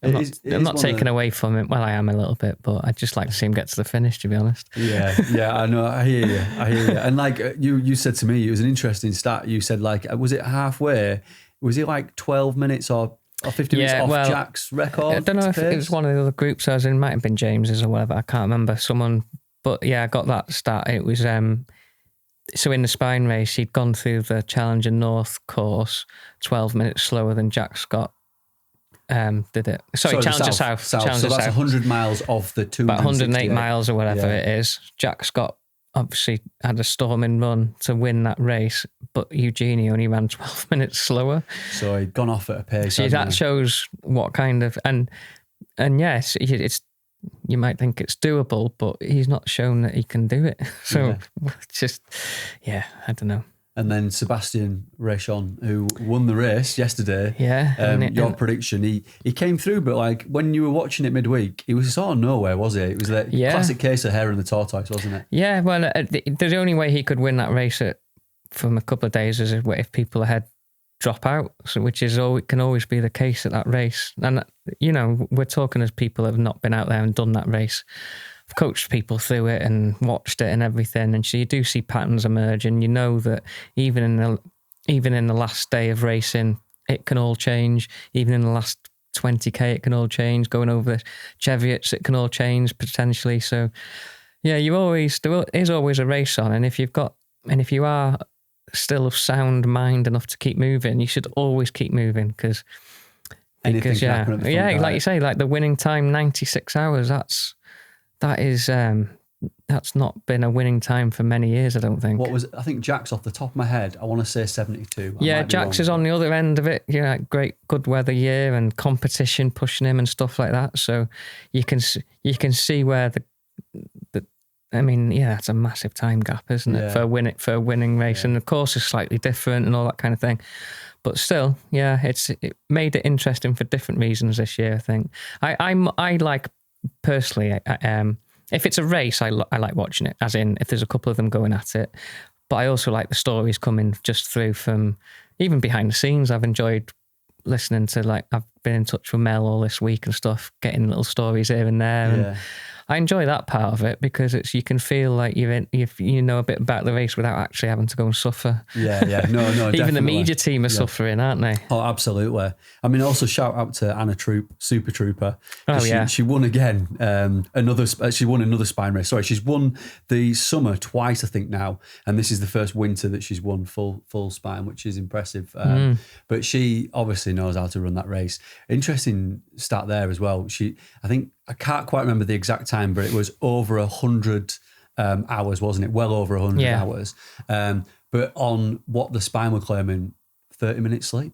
I'm not taking away from it. Well, I am a little bit, but I'd just like to see him get to the finish, to be honest. Yeah, I know. I hear you. And like you said to me, it was an interesting stat. You said like, was it halfway? Was it like 12 minutes or 50 minutes off Jack's record? I don't know if it was one of the other groups I was in. It might have been James's or whatever. I can't remember. Someone, but I got that stat. It was so in the spine race, he'd gone through the Challenger North course 12 minutes slower than Jack Scott did it. Sorry, Challenger South. So that's 100 miles of the 268. About 108 miles or whatever it is. Jack Scott obviously had a storming run to win that race, but Eugenie only ran 12 minutes slower. So he'd gone off at a pace. So that shows what kind of and yes, it's you might think it's doable, but he's not shown that he can do it. So just I don't know. And then Sebastian Rachon, who won the race yesterday. Yeah. Your prediction, he came through, but like when you were watching it midweek, he was sort of nowhere, was he? It was that classic case of hare and the tortoise, wasn't it? Yeah, well, the only way he could win that race from a couple of days is if people ahead drop out, so which is can always be the case at that race. And, you know, we're talking as people who have not been out there and done that race. I've coached people through it and watched it and everything, and so you do see patterns emerge, and you know that even in the last day of racing, it can all change. Even in the last 20k, it can all change. Going over the Cheviots, it can all change potentially. So, yeah, there is always a race on, and if you are still of sound mind enough to keep moving, you should always keep moving because like you say, like the winning time 96 hours. That's not been a winning time for many years, I don't think. I think Jack's off the top of my head, I want to say 72. Yeah, Jack's is on the other end of it. Yeah, good weather year and competition pushing him and stuff like that. So you can see where it's a massive time gap, isn't it, for a winning race? Yeah. And of course it's slightly different and all that kind of thing. But still, yeah, it made it interesting for different reasons this year, I think. I like personally, if it's a race, I like watching it, as in if there's a couple of them going at it. But I also like the stories coming just through from even behind the scenes. I've enjoyed listening to, I've been in touch with Mel all this week and stuff, getting little stories here and there. And I enjoy that part of it because you can feel like you know a bit about the race without actually having to go and suffer. Yeah. No, Even definitely. the media team are suffering, aren't they? Oh, absolutely. I mean, also shout out to Anna Troop, Super Trooper. Oh, yeah. She won again. She won another spine race. Sorry, she's won the summer twice, I think now, and this is the first winter that she's won full spine, which is impressive. But she obviously knows how to run that race. Interesting stat there as well. I can't quite remember the exact time, but it was over 100 hours, wasn't it? Well over 100 hours. But on what the spine were claiming, 30 minutes sleep.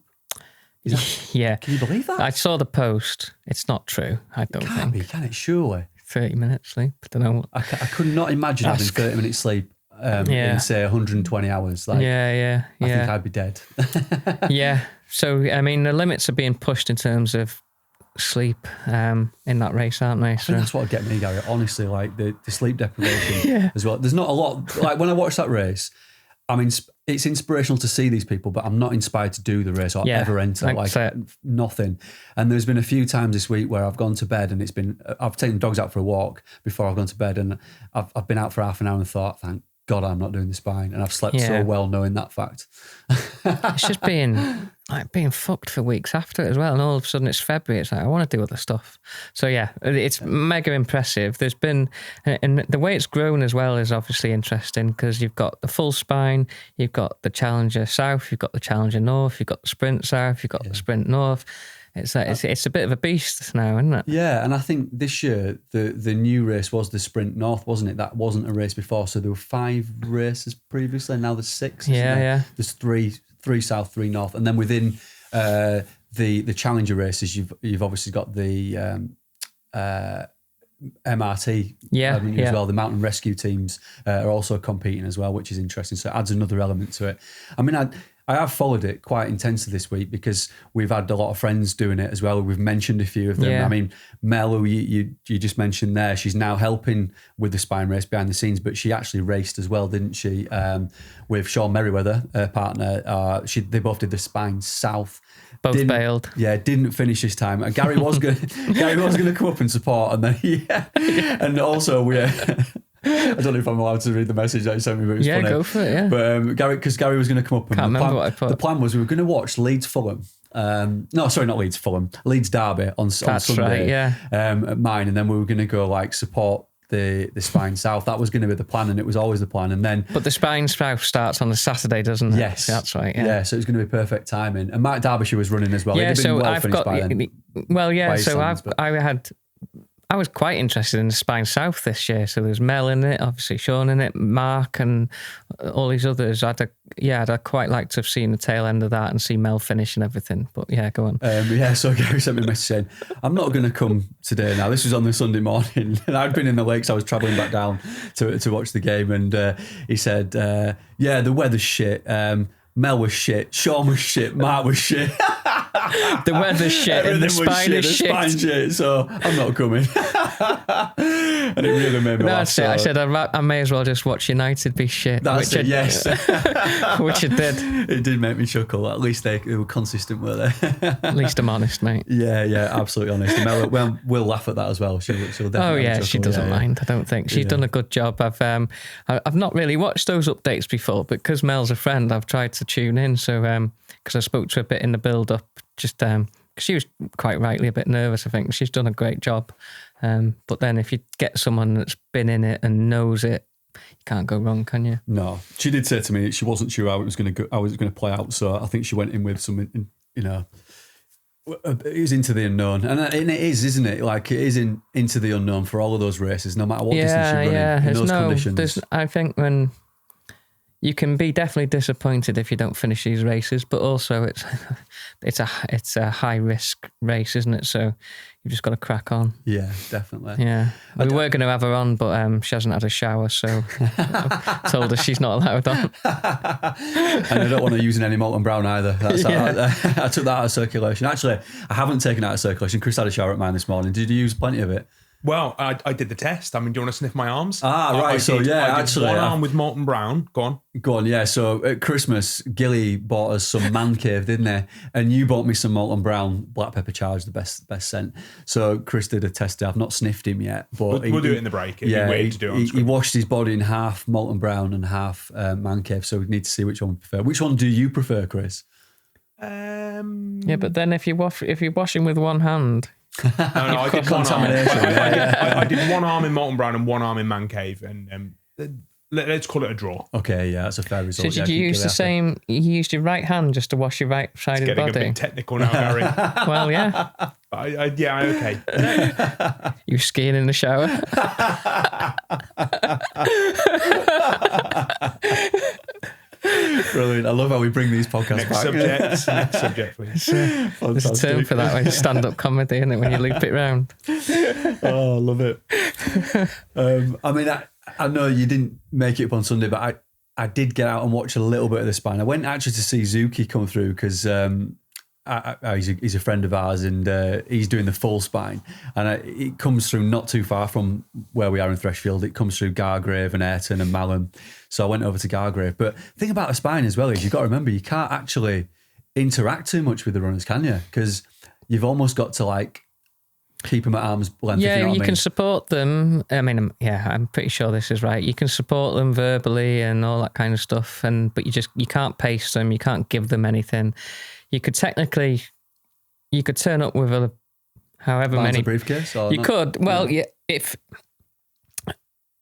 Yeah. Can you believe that? I saw the post. It's not true, I don't think. Can't be, can it? Surely. 30 minutes sleep. I don't know. I could not imagine having 30 minutes sleep in, say, 120 hours. I think I'd be dead. Yeah. So, I mean, the limits are being pushed in terms of sleep in that race, aren't they? I think that's what would get me, Gary. Honestly, like the sleep deprivation as well. There's not a lot. Like when I watch that race, I mean, it's inspirational to see these people, but I'm not inspired to do the race or ever enter. Nothing. And there's been a few times this week where I've gone to bed and I've taken the dogs out for a walk before I've gone to bed, and I've been out for half an hour and thought, thank God I'm not doing the spine, and I've slept so well knowing that fact. It's just being fucked for weeks after it as well, and all of a sudden it's February. It's like I want to do other stuff. So yeah, it's mega impressive. There's been, and the way it's grown as well is obviously interesting because you've got the full spine, you've got the Challenger South, you've got the Challenger North, you've got the Sprint South, you've got the Sprint North. It's a bit of a beast now, isn't it? Yeah, and I think this year the new race was the Sprint North, wasn't it? That wasn't a race before, so there were 5 races previously, and now there's 6. Yeah. There's 3 South, 3 North, and then within the Challenger races, you've obviously got the MRT as well. The mountain rescue teams are also competing as well, which is interesting. So it adds another element to it. I mean, I have followed it quite intensely this week because we've had a lot of friends doing it as well. We've mentioned a few of them. I mean, Mel, who you just mentioned there, she's now helping with the spine race behind the scenes, but she actually raced as well, didn't she? With Sean Merriweather, her partner. They both did the spine south. Both bailed. Yeah, didn't finish this time. Gary was going to come up and support, and then and also we. I don't know if I'm allowed to read the message that he sent me, but it was funny. Go for it, yeah. But Gary was going to come up and the plan was we were going to watch Leeds Fulham. No, sorry, not Leeds Fulham. Leeds Derby on Sunday. At mine, and then we were going to support the Spine South. That was going to be the plan, and it was always the plan. And then, but the Spine South starts on the Saturday, doesn't it? Yes, that's right. Yeah, so it was going to be perfect timing. And Mark Derbyshire was running as well. Yeah, so I've got. I I was quite interested in the Spine South this year. So there's Mel in it, obviously Sean in it, Mark, and all these others. I'd quite like to have seen the tail end of that and see Mel finish and everything. But yeah, go on. So Gary sent me a message saying, I'm not going to come today now. This was on the Sunday morning. And I'd been in the lakes. I was travelling back down to watch the game. And he said, the weather's shit. Mel was shit. Sean was shit. Mark was shit. The weather's shit and the spine is shit. Spine shit. So I'm not coming. And it really made me laugh. That's it. I said I may as well just watch United be shit. That's it, yes. Which it did. It did make me chuckle. At least they were consistent, were they? At least I'm honest, mate. Yeah, absolutely honest. And Mel will laugh at that as well. She'll definitely. Oh yeah, she doesn't mind. I don't think she's done a good job. I've not really watched those updates before, but because Mel's a friend, I've tried to tune in. So because I spoke to her a bit in the build up, just because she was quite rightly a bit nervous. I think she's done a great job. But then if you get someone that's been in it and knows it, you can't go wrong, can you? No, she did say to me she wasn't sure how it was going to go, how it was going to play out. So I think she went in with some, it was into the unknown, and it is, isn't it? Like it is into the unknown for all of those races, no matter what distance you're running in those conditions. I think when you can be definitely disappointed if you don't finish these races, but also it's a high risk race, isn't it? So you've just got to crack on. Yeah, definitely. Yeah, we were going to have her on, but she hasn't had a shower, so I told her she's not allowed on. And I don't want her using any Moulton Brown either. I took that out of circulation. Actually, I haven't taken it out of circulation. Chris had a shower at mine this morning. Did you use plenty of it? Well, I did the test. I mean, do you want to sniff my arms? Right. I did one arm with Moulton Brown. Go on. Yeah. So at Christmas, Gilly bought us some Man Cave, didn't he? And you bought me some Moulton Brown Black Pepper Charge, the best scent. So Chris did a test. I've not sniffed him yet, but we'll do it in the break. It'd be weird to do it on screen. He washed his body in half Moulton Brown and half Man Cave. So we need to see which one we prefer. Which one do you prefer, Chris? Yeah, but then if you're washing with one hand. No, I did one arm. I did one arm in Moulton Brown and one arm in Man Cave, and let's call it a draw. Okay, yeah, that's a fair result. So did you use the same? You used your right hand just to wash your right side of the body. Getting a bit technical now, Gary. Well, yeah. Okay. You skiing in the shower? Brilliant. I love how we bring these podcasts back. Next subject, please. There's a term for that when you stand-up comedy, isn't it? When you loop it round. Oh, I love it. I mean, I know you didn't make it up on Sunday, but I did get out and watch a little bit of the Spine. I went actually to see Zuki come through because he's a friend of ours and he's doing the full Spine. And it comes through not too far from where we are in Thresfield. It comes through Gargrave and Ayrton and Malham. So I went over to Gargrave. But the thing about the Spine as well is you've got to remember you can't actually interact too much with the runners, can you? Because you've almost got to like keep them at arm's length. Yeah, if you know what I mean. Can support them. I mean, yeah, I'm pretty sure this is right. You can support them verbally and all that kind of stuff, but you can't pace them. You can't give them anything. You could turn up with however many briefcase. Or you not? Could. Well, yeah. If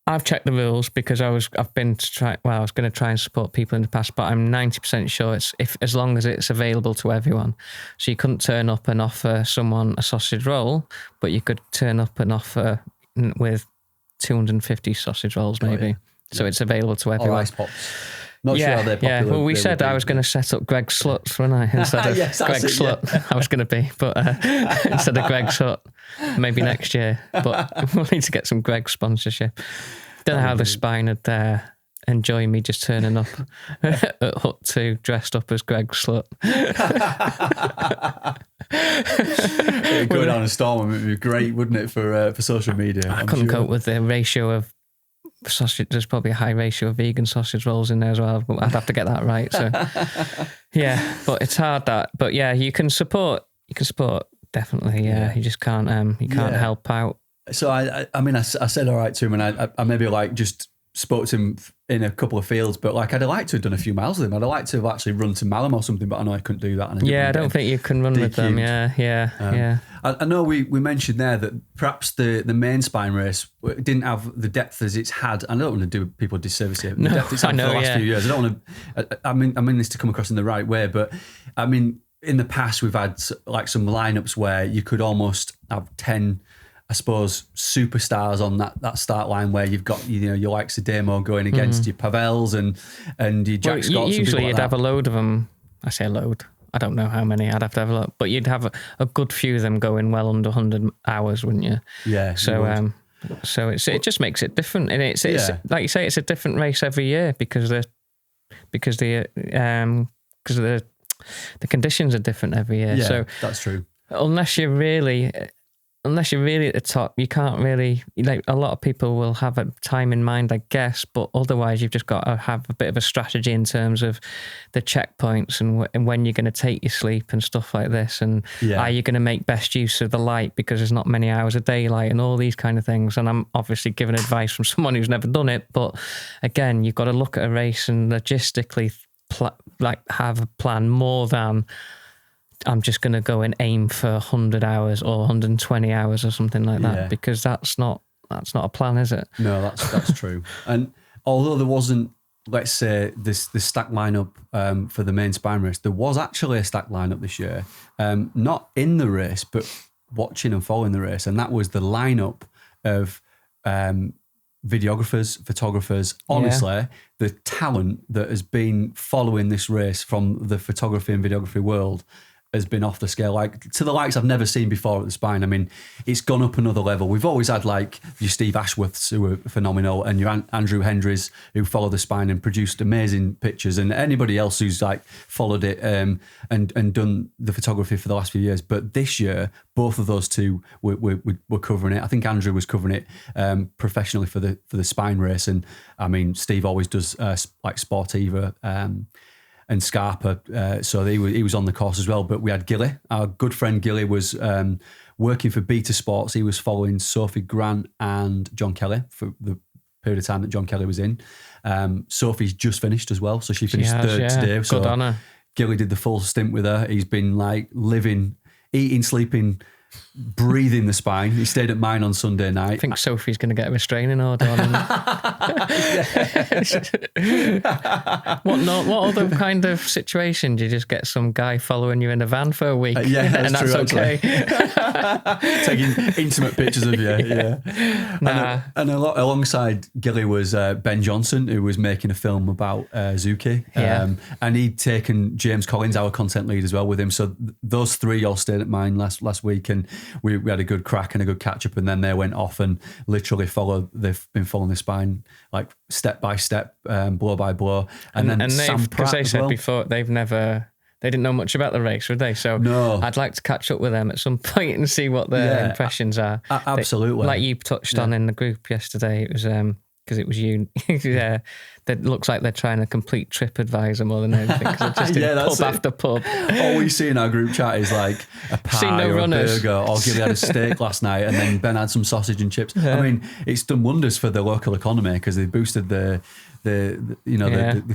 I've checked the rules because I was going to try and support people in the past, but I'm 90% sure it's as long as it's available to everyone. So you couldn't turn up and offer someone a sausage roll, but you could turn up and offer with 250 sausage rolls maybe. Yeah. So it's available to everyone. Or ice pops. Not sure how they're popular. Yeah, well, we said I was going to set up Greg Sluts, wasn't I? Instead of Greg Slut, yeah. I was going to be, but instead of Greg Slut, maybe next year. But we'll need to get some Greg sponsorship. Don't know how the Spine would enjoy me just turning up at Hut 2 dressed up as Greg Slut. Going down a storm would be great, wouldn't it, for social media? I couldn't cope with the ratio of sausage. There's probably a high ratio of vegan sausage rolls in there as well. But I'd have to get that right. So yeah, but it's hard but yeah, you can support definitely. Yeah, you just can't help out. So I mean I said all right to him, and I maybe like just spoke to him in a couple of fields, but like I'd have liked to have done a few miles with him. I'd have liked to have actually run to Malham or something, but I know I couldn't do that. And I don't think you can run with them. Yeah. I know we mentioned there that perhaps the main Spine race didn't have the depth as it's had. I don't want to do people a disservice here. The depth it's had for the last few years. I don't want to. I mean this to come across in the right way, but I mean in the past we've had like some lineups where you could almost have 10 I suppose, superstars on that start line where you've got, your likes of Damo going against your Pavels and your Jack Scotts. Usually and you'd like have a load of them. I say a load. I don't know how many. I'd have to have a look. But you'd have a good few of them going well under 100 hours, wouldn't you? Yeah. So it just makes it different. And it's like you say, it's a different race every year because the conditions are different every year. Yeah, so that's true. Unless you're really at the top, you can't really, a lot of people will have a time in mind, I guess, but otherwise you've just got to have a bit of a strategy in terms of the checkpoints and when you're going to take your sleep and stuff like this, and are you going to make best use of the light because there's not many hours of daylight and all these kind of things. And I'm obviously giving advice from someone who's never done it, but again, you've got to look at a race and logistically have a plan more than I'm just going to go and aim for 100 hours or 120 hours or something like that, because that's not a plan, is it? No, that's true. And although there wasn't, let's say, this stack lineup for the main spine race, there was actually a stack lineup this year, not in the race, but watching and following the race, and that was the lineup of videographers, photographers. Honestly, the talent that has been following this race from the photography and videography world has been off the scale, like to the likes I've never seen before at the Spine. I mean, it's gone up another level. We've always had like your Steve Ashworths who are phenomenal, and your Andrew Hendrys who follow the Spine and produced amazing pictures, and anybody else who's like followed it and done the photography for the last few years. But this year, both of those two were covering it. I think Andrew was covering it professionally for the Spine race, and I mean, Steve always does like Sportiva and Scarpa, so he was on the course as well. But we had Gilly, our good friend Gilly was working for Beta Sports. He was following Sophie Grant and John Kelly for the period of time that John Kelly was in. Sophie's just finished as well, so she finished third today. Good So on her. Gilly did the full stint with her. He's been like living, eating, sleeping, breathing the Spine. He stayed at mine on Sunday night. I think Sophie's going to get a restraining order on him. What other kind of situation? Do you just get some guy following you in a van for a week? That's and true, okay. Taking intimate pictures of you. Nah. And alongside Gilly was Ben Johnson, who was making a film about Zuki. And he'd taken James Collins, our content lead, as well with him. So those three all stayed at mine last week, and we had a good crack and a good catch up, and then they went off and literally they've been following the Spine like step by step, blow by blow. And then Sam Pratt, because they said before, they didn't know much about the race, would they? So no. I'd like to catch up with them at some point and see what their impressions are. Absolutely. Like you touched on in the group yesterday, it was because it was you. That looks like they're trying to complete TripAdvisor more than anything. Because just in pub after pub. All we see in our group chat is like a pie or runners. A burger, or Gilly had a steak last night, and then Ben had some sausage and chips. I mean, it's done wonders for the local economy because they boosted the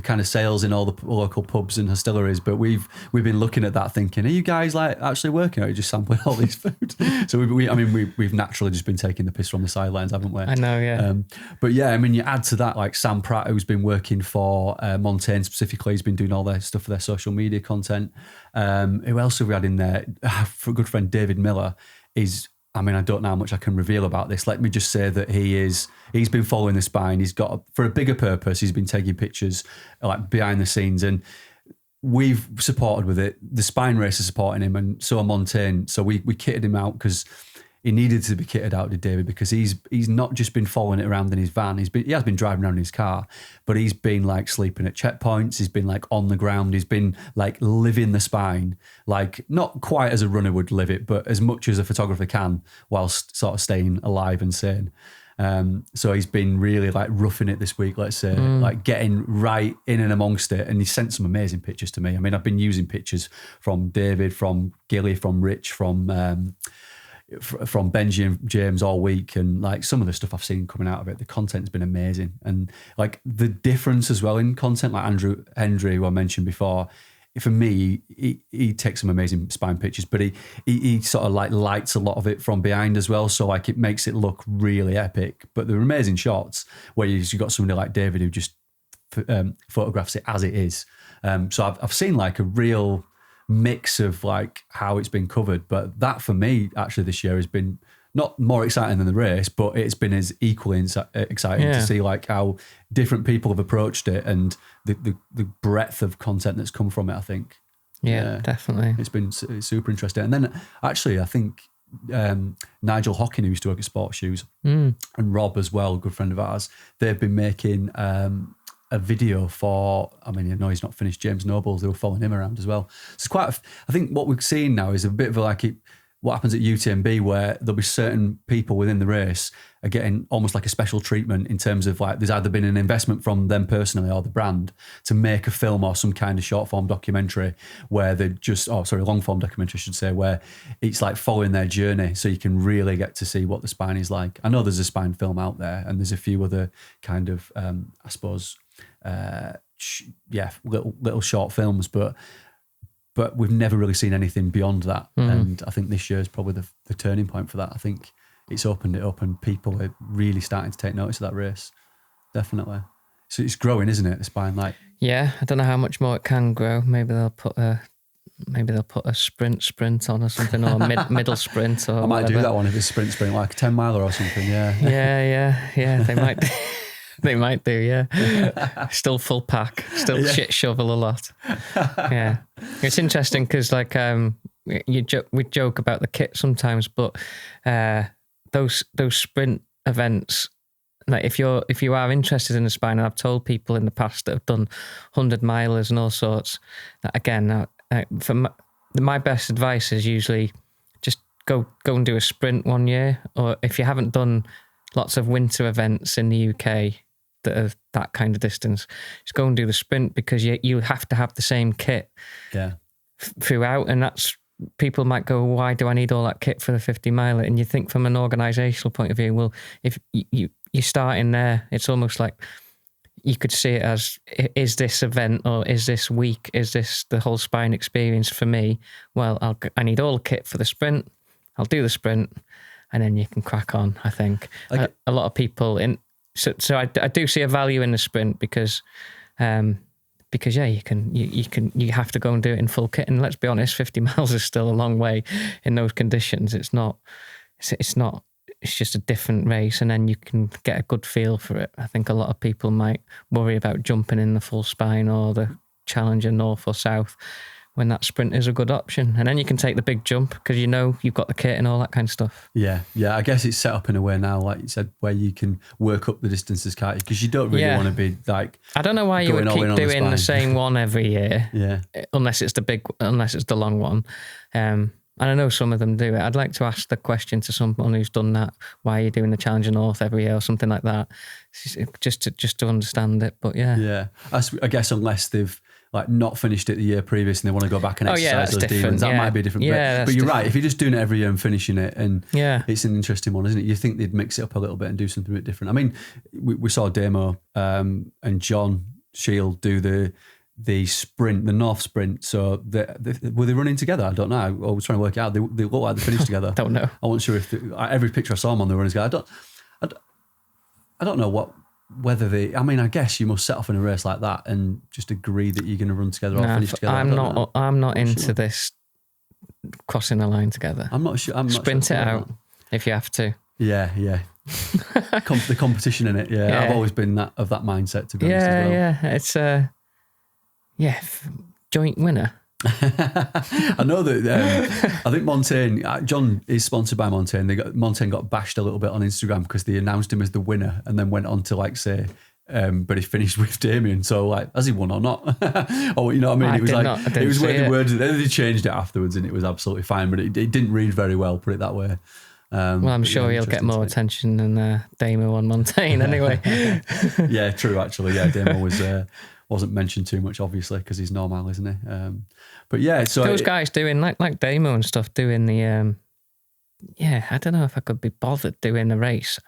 kind of sales in all the local pubs and distilleries. But we've been looking at that thinking, are you guys like actually working, or are you just sampling all these food? So we've naturally just been taking the piss from the sidelines, haven't we? I know, but yeah, I mean, you add to that like Sam Pratt, who's been working for Montane specifically. He's been doing all their stuff for their social media content. Who else have we had in there? For a good friend David Miller is, I mean, I don't know how much I can reveal about this. Let me just say that he's been following the Spine. He's got, for a bigger purpose, he's been taking pictures like behind the scenes, and we've supported with it. The Spine race is supporting him, and so are Montane. So we kitted him out because he needed to be kitted out, did David, because he's not just been following it around in his van. He has been driving around in his car, but he's been like sleeping at checkpoints. He's been like on the ground. He's been like living the Spine, like not quite as a runner would live it, but as much as a photographer can, whilst sort of staying alive and sane. So he's been really like roughing it this week, let's say, like getting right in and amongst it. And he sent some amazing pictures to me. I mean, I've been using pictures from David, from Gilly, from Rich, from Benji and James all week, and like some of the stuff I've seen coming out of it, the content's been amazing. And like the difference as well in content, like Andrew Hendry, who I mentioned before, for me, he takes some amazing Spine pictures, but he sort of like lights a lot of it from behind as well, so like it makes it look really epic. But they're amazing shots where you've got somebody like David who just photographs it as it is. So I've seen like a real mix of like how it's been covered, but that for me actually this year has been not more exciting than the race, but it's been as equally exciting to see like how different people have approached it and the breadth of content that's come from it, I think. Yeah, definitely. It's super interesting. And then actually, I think Nigel Hockin, who used to work at SportsShoes, and Rob as well, a good friend of ours, they've been making a video for, I mean, he's not finished James Nobles, they were following him around as well. So it's I think what we're seeing now is a bit of what happens at UTMB, where there'll be certain people within the race are getting almost like a special treatment in terms of like there's either been an investment from them personally or the brand to make a film or some kind of short form documentary where they're long form documentary, I should say, where it's like following their journey, so you can really get to see what the spine is like. I know there's a spine film out there, and there's a few other kind of, I suppose, little short films, but we've never really seen anything beyond that. And I think this year is probably the turning point for that. I think it's opened it up and people are really starting to take notice of that race. Definitely. So it's growing, isn't it, the spine? Like, yeah, I don't know how much more it can grow. Maybe they'll put a sprint on or something, or middle sprint, or I might whatever. do that one if it's sprint, like a 10 miler or something. Yeah, they might. They might do, yeah. Still full pack, still shit shovel a lot. Yeah, it's interesting because like we joke about the kit sometimes, but those sprint events, like if you are interested in the spine, and I've told people in the past that have done 100 milers and all sorts, that again, my best advice is usually just go and do a sprint one year, or if you haven't done lots of winter events in the UK that are that kind of distance, just go and do the sprint, because you have to have the same kit throughout, and that's, people might go, why do I need all that kit for the 50 miler? And you think from an organisational point of view, well, if you start in there, it's almost like you could see it as, is this event or is this week, is this the whole spine experience for me? Well, I need all the kit for the sprint, I'll do the sprint, and then you can crack on, I think. Like, a lot of people So I do see a value in the sprint because you have to go and do it in full kit, and let's be honest, 50 miles is still a long way in those conditions. It's just a different race, and then you can get a good feel for it. I think a lot of people might worry about jumping in the full spine or the Challenger North or South, when that sprint is a good option. And then you can take the big jump because you know you've got the kit and all that kind of stuff. Yeah. I guess it's set up in a way now, like you said, where you can work up the distances, can't you? Because you don't really want to be like... I don't know why you would keep doing the same one every year. Yeah. Unless it's the long one. And I know some of them do it. I'd like to ask the question to someone who's done that, why are you doing the Challenger North every year or something like that? Just to understand it. But yeah. Yeah. I guess unless they've like not finished it the year previous and they want to go back and exercise those demons, that might be a different. But you're right, if you're just doing it every year and finishing it, and it's an interesting one, isn't it? You think they'd mix it up a little bit and do something a bit different. I mean, we saw Damo and John Shield do the sprint, the North sprint. So were they running together? I don't know. I was trying to work it out. They look like they finished together. Don't know. I wasn't sure if every picture I saw them on, they were running together. I don't know whether they, I mean, I guess you must set off in a race like that and just agree that you're going to run together or finish together. I'm not into this crossing the line together. I'm not sure. Sprint it out if you have to. Yeah. The competition in it. Yeah. I've always been of that mindset, to be honest as well. It's joint winner. I know that I think Montane, John is sponsored by Montane. Montane got bashed a little bit on Instagram because they announced him as the winner and then went on to like say, but he finished with Damien. So like, has he won or not? Or you know what I mean? It was where the words. They changed it afterwards, and it was absolutely fine. But it didn't read very well. Put it that way. Well, I'm sure he'll get more attention than Damo on Montane anyway. Yeah, true. Actually, yeah, Damo wasn't mentioned too much, obviously, because he's normal, isn't he? But yeah, so those guys doing like Damo and stuff, doing the I don't know if I could be bothered doing the race,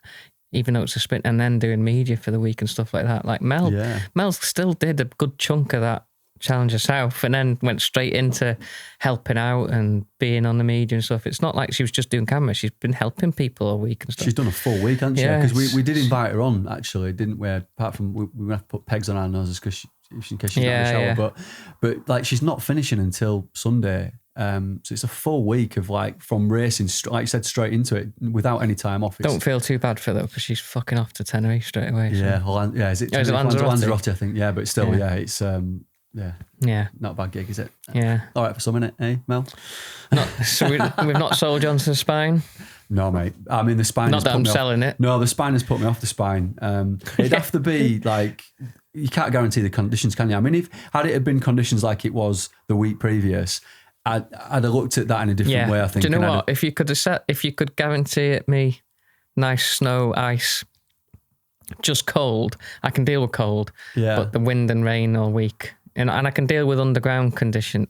even though it's a sprint, and then doing media for the week and stuff like that. Like Mel still did a good chunk of that Challenger South, and then went straight into helping out and being on the media and stuff. It's not like she was just doing camera; she's been helping people all week and stuff. She's done a full week, hasn't she? Because we did invite her on, actually, didn't we? Apart from we have to put pegs on our noses because in case she's not in the shower. But like she's not finishing until Sunday. So it's a full week of like from racing, like you said, straight into it without any time off. Don't feel too bad for her though, because she's fucking off to Tenerife straight away. So. Yeah, well, yeah. Is it Lanzarote? I think. Yeah, but still, it's yeah, not a bad gig, is it? Yeah. All right for some minute, eh, Mel? So we've not sold you onto the spine. No, mate. I mean, the spine. Not that I'm selling it. No, the spine has put me off the spine. It'd have to be like, you can't guarantee the conditions, can you? I mean, had it been conditions like it was the week previous, I'd have looked at that in a different way, I think. Do you know what? If you could guarantee it me nice snow, ice, just cold, I can deal with cold. Yeah. But the wind and rain all week, and I can deal with underground condition,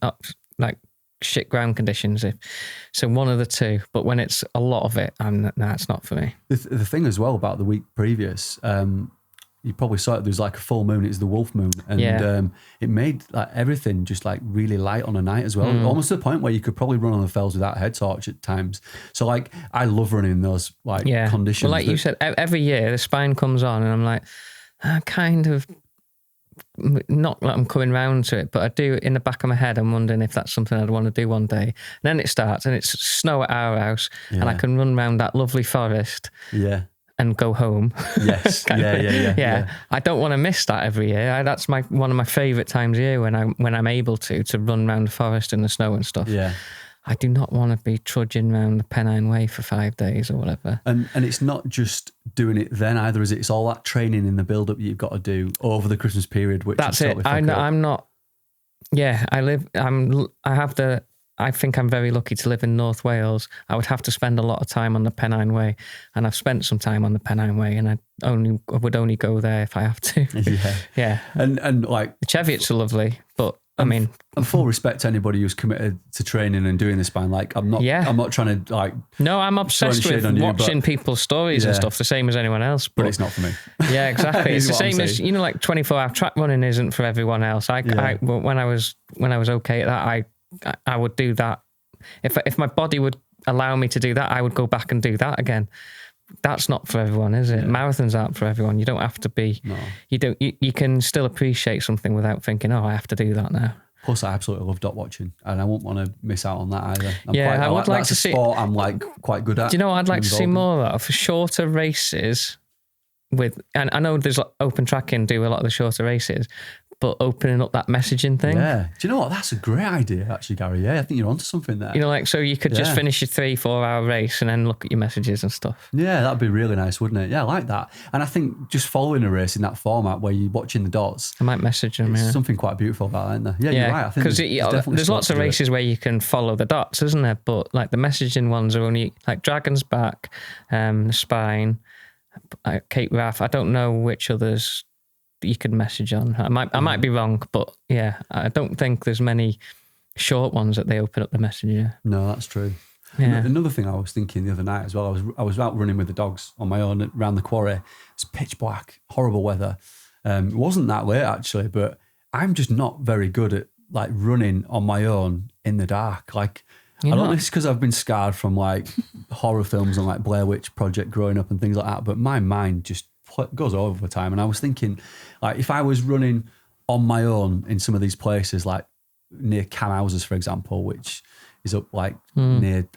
like shit ground conditions. So one of the two. But when it's a lot of it, it's not for me. The thing as well about the week previous, you probably saw it. There's like a full moon. It's the wolf moon, and it made like everything just like really light on a night as well. Almost to the point where you could probably run on the fells without a head torch at times. So like, I love running in those like conditions. Well, like you said, every year the spine comes on, and I'm like, kind of. Not that I'm coming round to it, but I do in the back of my head. I'm wondering if that's something I'd want to do one day. And then it starts, and it's snow at our house, and I can run round that lovely forest. Yeah. And go home. Yes. Yeah. I don't want to miss that every year. That's one of my favourite times of year when I'm able to run around the forest in the snow and stuff. Yeah. I do not want to be trudging around the Pennine Way for 5 days or whatever. And it's not just doing it then either, is it? It's all that training in the build-up you've got to do over the Christmas period. Which that's it. I'm not. Yeah, I think I'm very lucky to live in North Wales. I would have to spend a lot of time on the Pennine Way, and I've spent some time on the Pennine Way, and I would only go there if I have to. Yeah. And like the Cheviots are lovely, but I mean, and full respect to anybody who's committed to training and doing the spine. Like I'm not trying to like. No, I'm obsessed with watching people's stories and stuff, the same as anyone else. But it's not for me. Yeah, exactly. It's the same as like 24-hour track running isn't for everyone else. When I was okay at that, I would do that. If my body would allow me to do that, I would go back and do that again. That's not for everyone, is it? Yeah. Marathons aren't for everyone. You don't have to be. No. You can still appreciate something without thinking, I have to do that now. Plus, I absolutely love dot watching, and I won't want to miss out on that either. I would like to see. Sport I'm like quite good at. Do you know what I'd like to see more of? For shorter races, and I know there's open tracking do a lot of the shorter races, but opening up that messaging thing. Yeah. Do you know what? That's a great idea, actually, Gary. Yeah, I think you're onto something there. So you could just finish your 3-4 hour race and then look at your messages and stuff. Yeah, that'd be really nice, wouldn't it? Yeah, I like that. And I think just following a race in that format where you're watching the dots. I might message them, There's something quite beautiful about that, isn't there? Yeah, you're right. I think because there's lots of races where you can follow the dots, isn't there? But like the messaging ones are only like Dragon's Back, the Spine, Cape Wrath. I don't know which others you can message on. I might be wrong, but yeah, I don't think there's many short ones that they open up the messenger. No, that's true. Yeah. Another thing I was thinking the other night as well, I was out running with the dogs on my own around the quarry. It's pitch black, horrible weather. It wasn't that late actually, but I'm just not very good at like running on my own in the dark. Like I don't know if it's because I've been scarred from like horror films and like Blair Witch Project growing up and things like that, but my mind just goes over time. And I was thinking, like, if I was running on my own in some of these places, like near Cam Houses, for example, which is up like near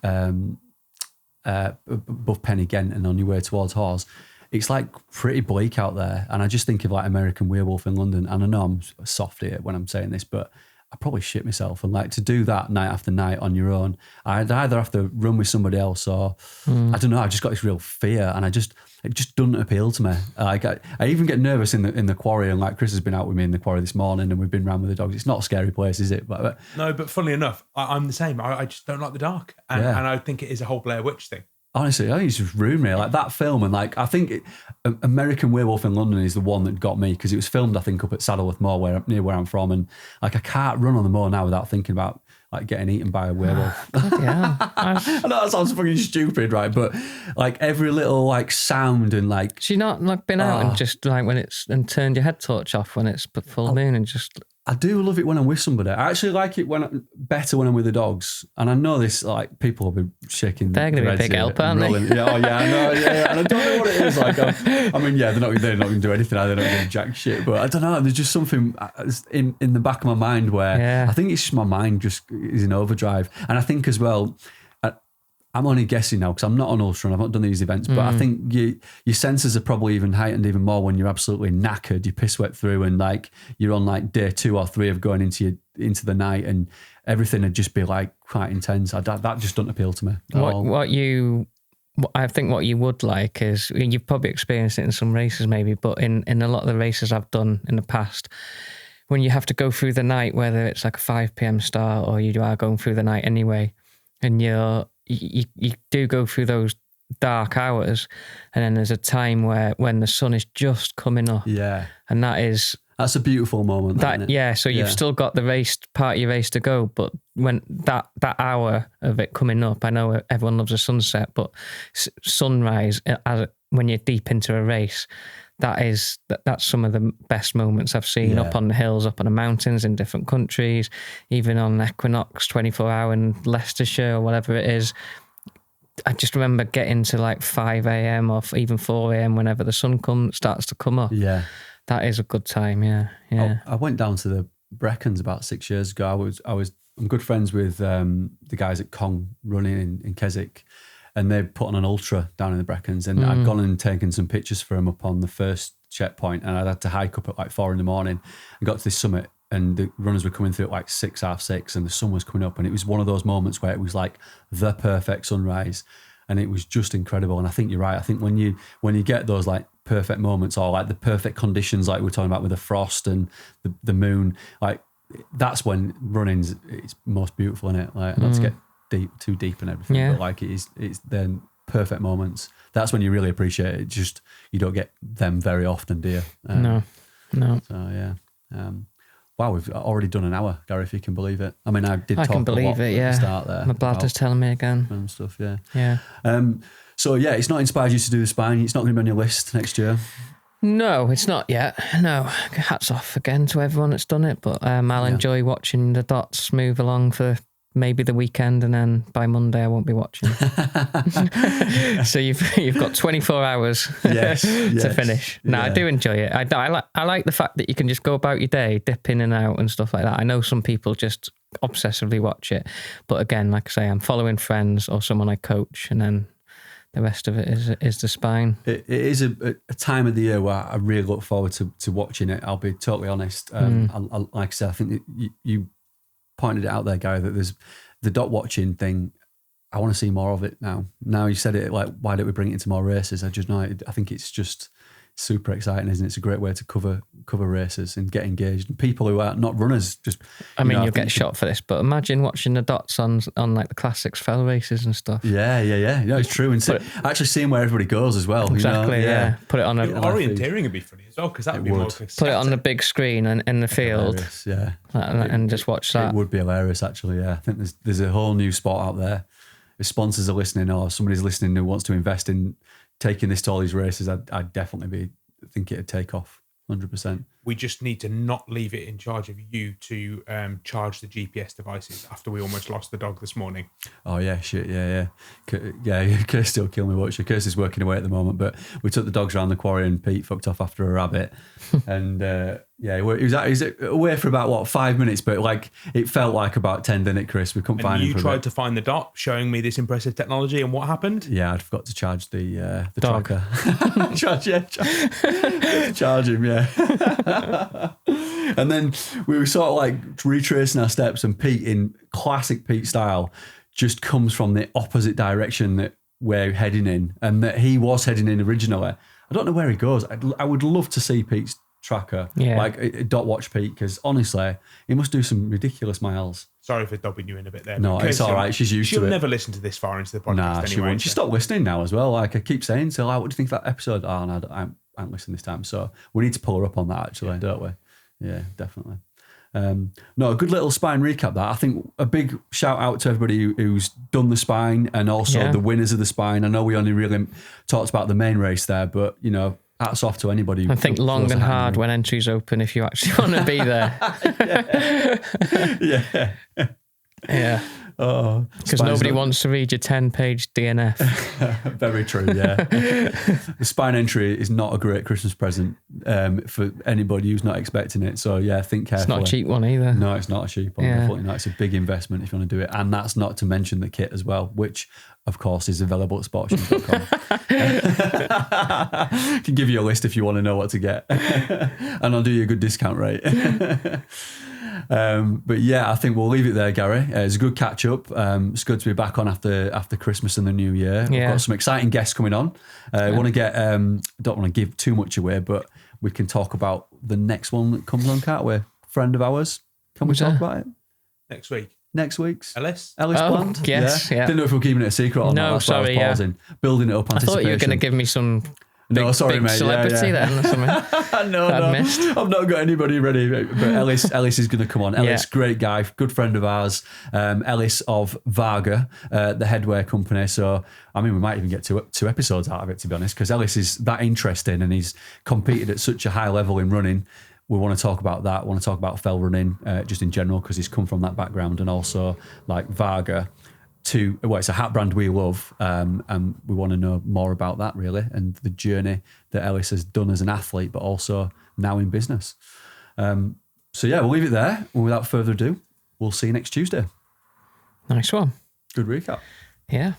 above Penny Gent and on your way towards Hawes, it's like pretty bleak out there. And I just think of like American Werewolf in London. And I know I'm soft here when I'm saying this, but I probably shit myself. And like to do that night after night on your own, I'd either have to run with somebody else or I don't know. I just got this real fear, and it just doesn't appeal to me. Like I even get nervous in the quarry, and like Chris has been out with me in the quarry this morning, and we've been around with the dogs. It's not a scary place, is it? But no. But funnily enough, I'm the same. I just don't like the dark, and I think it is a whole Blair Witch thing. Honestly, I think it's just ruined me. Like that film, and like I think American Werewolf in London is the one that got me because it was filmed, I think, up at Saddleworth Moor, near where I'm from, and like I can't run on the moor now without thinking about like getting eaten by a werewolf. Yeah, I know that sounds fucking stupid, right? But like every little like sound and like, so you not like been out and just like when it's and turned your head torch off when it's full moon and just I do love it when I'm with somebody. I actually like it better when I'm with the dogs. And I know this, like, people will be shaking. They're going to be a big help, aren't they? Yeah, I know. Yeah. And I don't know what it is. Like, I mean, yeah, they're not going to do anything. They're not going to do jack shit. But I don't know. There's just something in the back of my mind where I think it's just my mind just is in overdrive. And I think as well, I'm only guessing now because I'm not on Ultra and I've not done these events, but I think your senses are probably even heightened even more when you're absolutely knackered, you piss wet through, and like you're on like day 2 or 3 of going into the night, and everything would just be like quite intense. That just doesn't appeal to me at all. I think what you would like is, you've probably experienced it in some races maybe, but in a lot of the races I've done in the past, when you have to go through the night, whether it's like a 5 p.m. start or you are going through the night anyway, and you do go through those dark hours, and then there's a time when the sun is just coming up. Yeah. And that's a beautiful moment. So you've still got the part of your race to go, but when that hour of it coming up, I know everyone loves a sunset, but sunrise when you're deep into a race, that's some of the best moments I've seen up on the hills, up on the mountains in different countries, even on Equinox 24 hour in Leicestershire or whatever it is. I just remember getting to like 5 a.m. or even 4 a.m. whenever the sun starts to come up. Yeah. That is a good time, yeah. I went down to the Brecons about 6 years ago. I'm good friends with the guys at Kong running in Keswick, and they put on an ultra down in the Brecons, and I'd gone and taken some pictures for them up on the first checkpoint, and I'd had to hike up at like 4 a.m. and got to this summit, and the runners were coming through at like 6, half 6, and the sun was coming up, and it was one of those moments where it was like the perfect sunrise, and it was just incredible. And I think you're right. I think when you get those like perfect moments, or like the perfect conditions, like we're talking about with the frost and the moon, like that's when running's it's most beautiful, isn't it? Like, not to get too deep and everything, but like it's then perfect moments. That's when you really appreciate it. Just you don't get them very often, do you? No. So yeah. Wow, we've already done an hour, Gary, if you can believe it. I mean, I can believe it, yeah. At the start there. My bladder's telling me again. And stuff, yeah. Yeah. So yeah, it's not inspired you to do the spine. It's not going to be on your list next year. No, it's not yet. No, hats off again to everyone that's done it. But I'll enjoy watching the dots move along for maybe the weekend, and then by Monday I won't be watching. So you've got 24 hours to finish. No, I do enjoy it. I like the fact that you can just go about your day, dip in and out and stuff like that. I know some people just obsessively watch it, but again, like I say, I'm following friends or someone I coach, and then the rest of it is the spine. It is a time of the year where I really look forward to watching it. I'll be totally honest. Like I said, I think that you pointed it out there, Gary, that there's the dot watching thing. I want to see more of it now. Now you said it, like, why don't we bring it into more races? I think it's just super exciting, isn't it? It's a great way to cover races and get engaged. And people who are not runners just... you'll get shot for this, but imagine watching the dots on like the classics fell races and stuff. Yeah. No, it's true. And actually seeing where everybody goes as well. Exactly, yeah. Put it on a... Orienteering would be funny as well, because that would be more... Put it on the big screen and in the field. Yeah. And just watch that. It would be hilarious, actually, yeah. I think there's a whole new sport out there. If sponsors are listening, or somebody's listening who wants to invest in taking this to all these races, I'd definitely think it'd take off 100%. We just need to not leave it in charge of you to charge the GPS devices after we almost lost the dog this morning. Oh yeah, shit, yeah. Kirst still kill me watching. Kirst is working away at the moment, but we took the dogs around the quarry and Pete fucked off after a rabbit. And he was away for about 5 minutes, but like it felt like about 10, didn't it, Chris? We couldn't find him. You tried to find the dot, showing me this impressive technology, and what happened? Yeah, I forgot to charge the dog. Tracker. charge him, yeah. And then we were sort of like retracing our steps, and Pete, in classic Pete style, just comes from the opposite direction that we're heading in, and that he was heading in originally. I don't know where he goes. I would love to see Pete's tracker, like dot watch Pete, because honestly, he must do some ridiculous miles. Sorry for dobbing you in a bit there. No, it's all right. She's used to it. She'll never listen to this far into the podcast. Nah, she won't. She stopped listening now as well. Like I keep saying, so like, what do you think of that episode? Oh no, I'm listening this time. So we need to pull her up on that, actually, don't we? Yeah, definitely. No, a good little spine recap that. I think a big shout out to everybody who's done the spine, and also the winners of the spine. I know we only really talked about the main race there, but hats off to anybody. I think long and hard when entries open if you actually want to be there. Yeah. Yeah. Oh, because nobody wants to read your 10-page DNF. Very true, yeah. The spine entry is not a great Christmas present for anybody who's not expecting it. So, yeah, think carefully. It's not a cheap one either. No, it's not a cheap one. Definitely not. It's a big investment if you want to do it. And that's not to mention the kit as well, which, of course, is available at sportsshoes.com. Can give you a list if you want to know what to get. And I'll do you a good discount rate. But yeah, I think we'll leave it there, Gary. It's a good catch up. It's good to be back on after Christmas and the New Year. We've got some exciting guests coming on. Want to get don't want to give too much away, but we can talk about the next one that comes on, can't we? Friend of ours. Can we talk about it next week? Next week's Ellis Bland. Yes, yeah. Didn't know if we were keeping it a secret or not. No, That's sorry, why I was pausing. Building it up, I anticipation. thought you were going to give me some big celebrity then or something. No, I've not got anybody ready. But Ellis is going to come on. Ellis, great guy, good friend of ours. Ellis of Varga, the headwear company. So, I mean, we might even get two episodes out of it, to be honest, because Ellis is that interesting and he's competed at such a high level in running. We want to talk about that. We want to talk about fell running just in general because he's come from that background, and also like Varga. It's a hat brand we love, and we want to know more about that really, and the journey that Ellis has done as an athlete, but also now in business. So yeah, we'll leave it there. And without further ado, we'll see you next Tuesday. Nice one. Good recap. Yeah.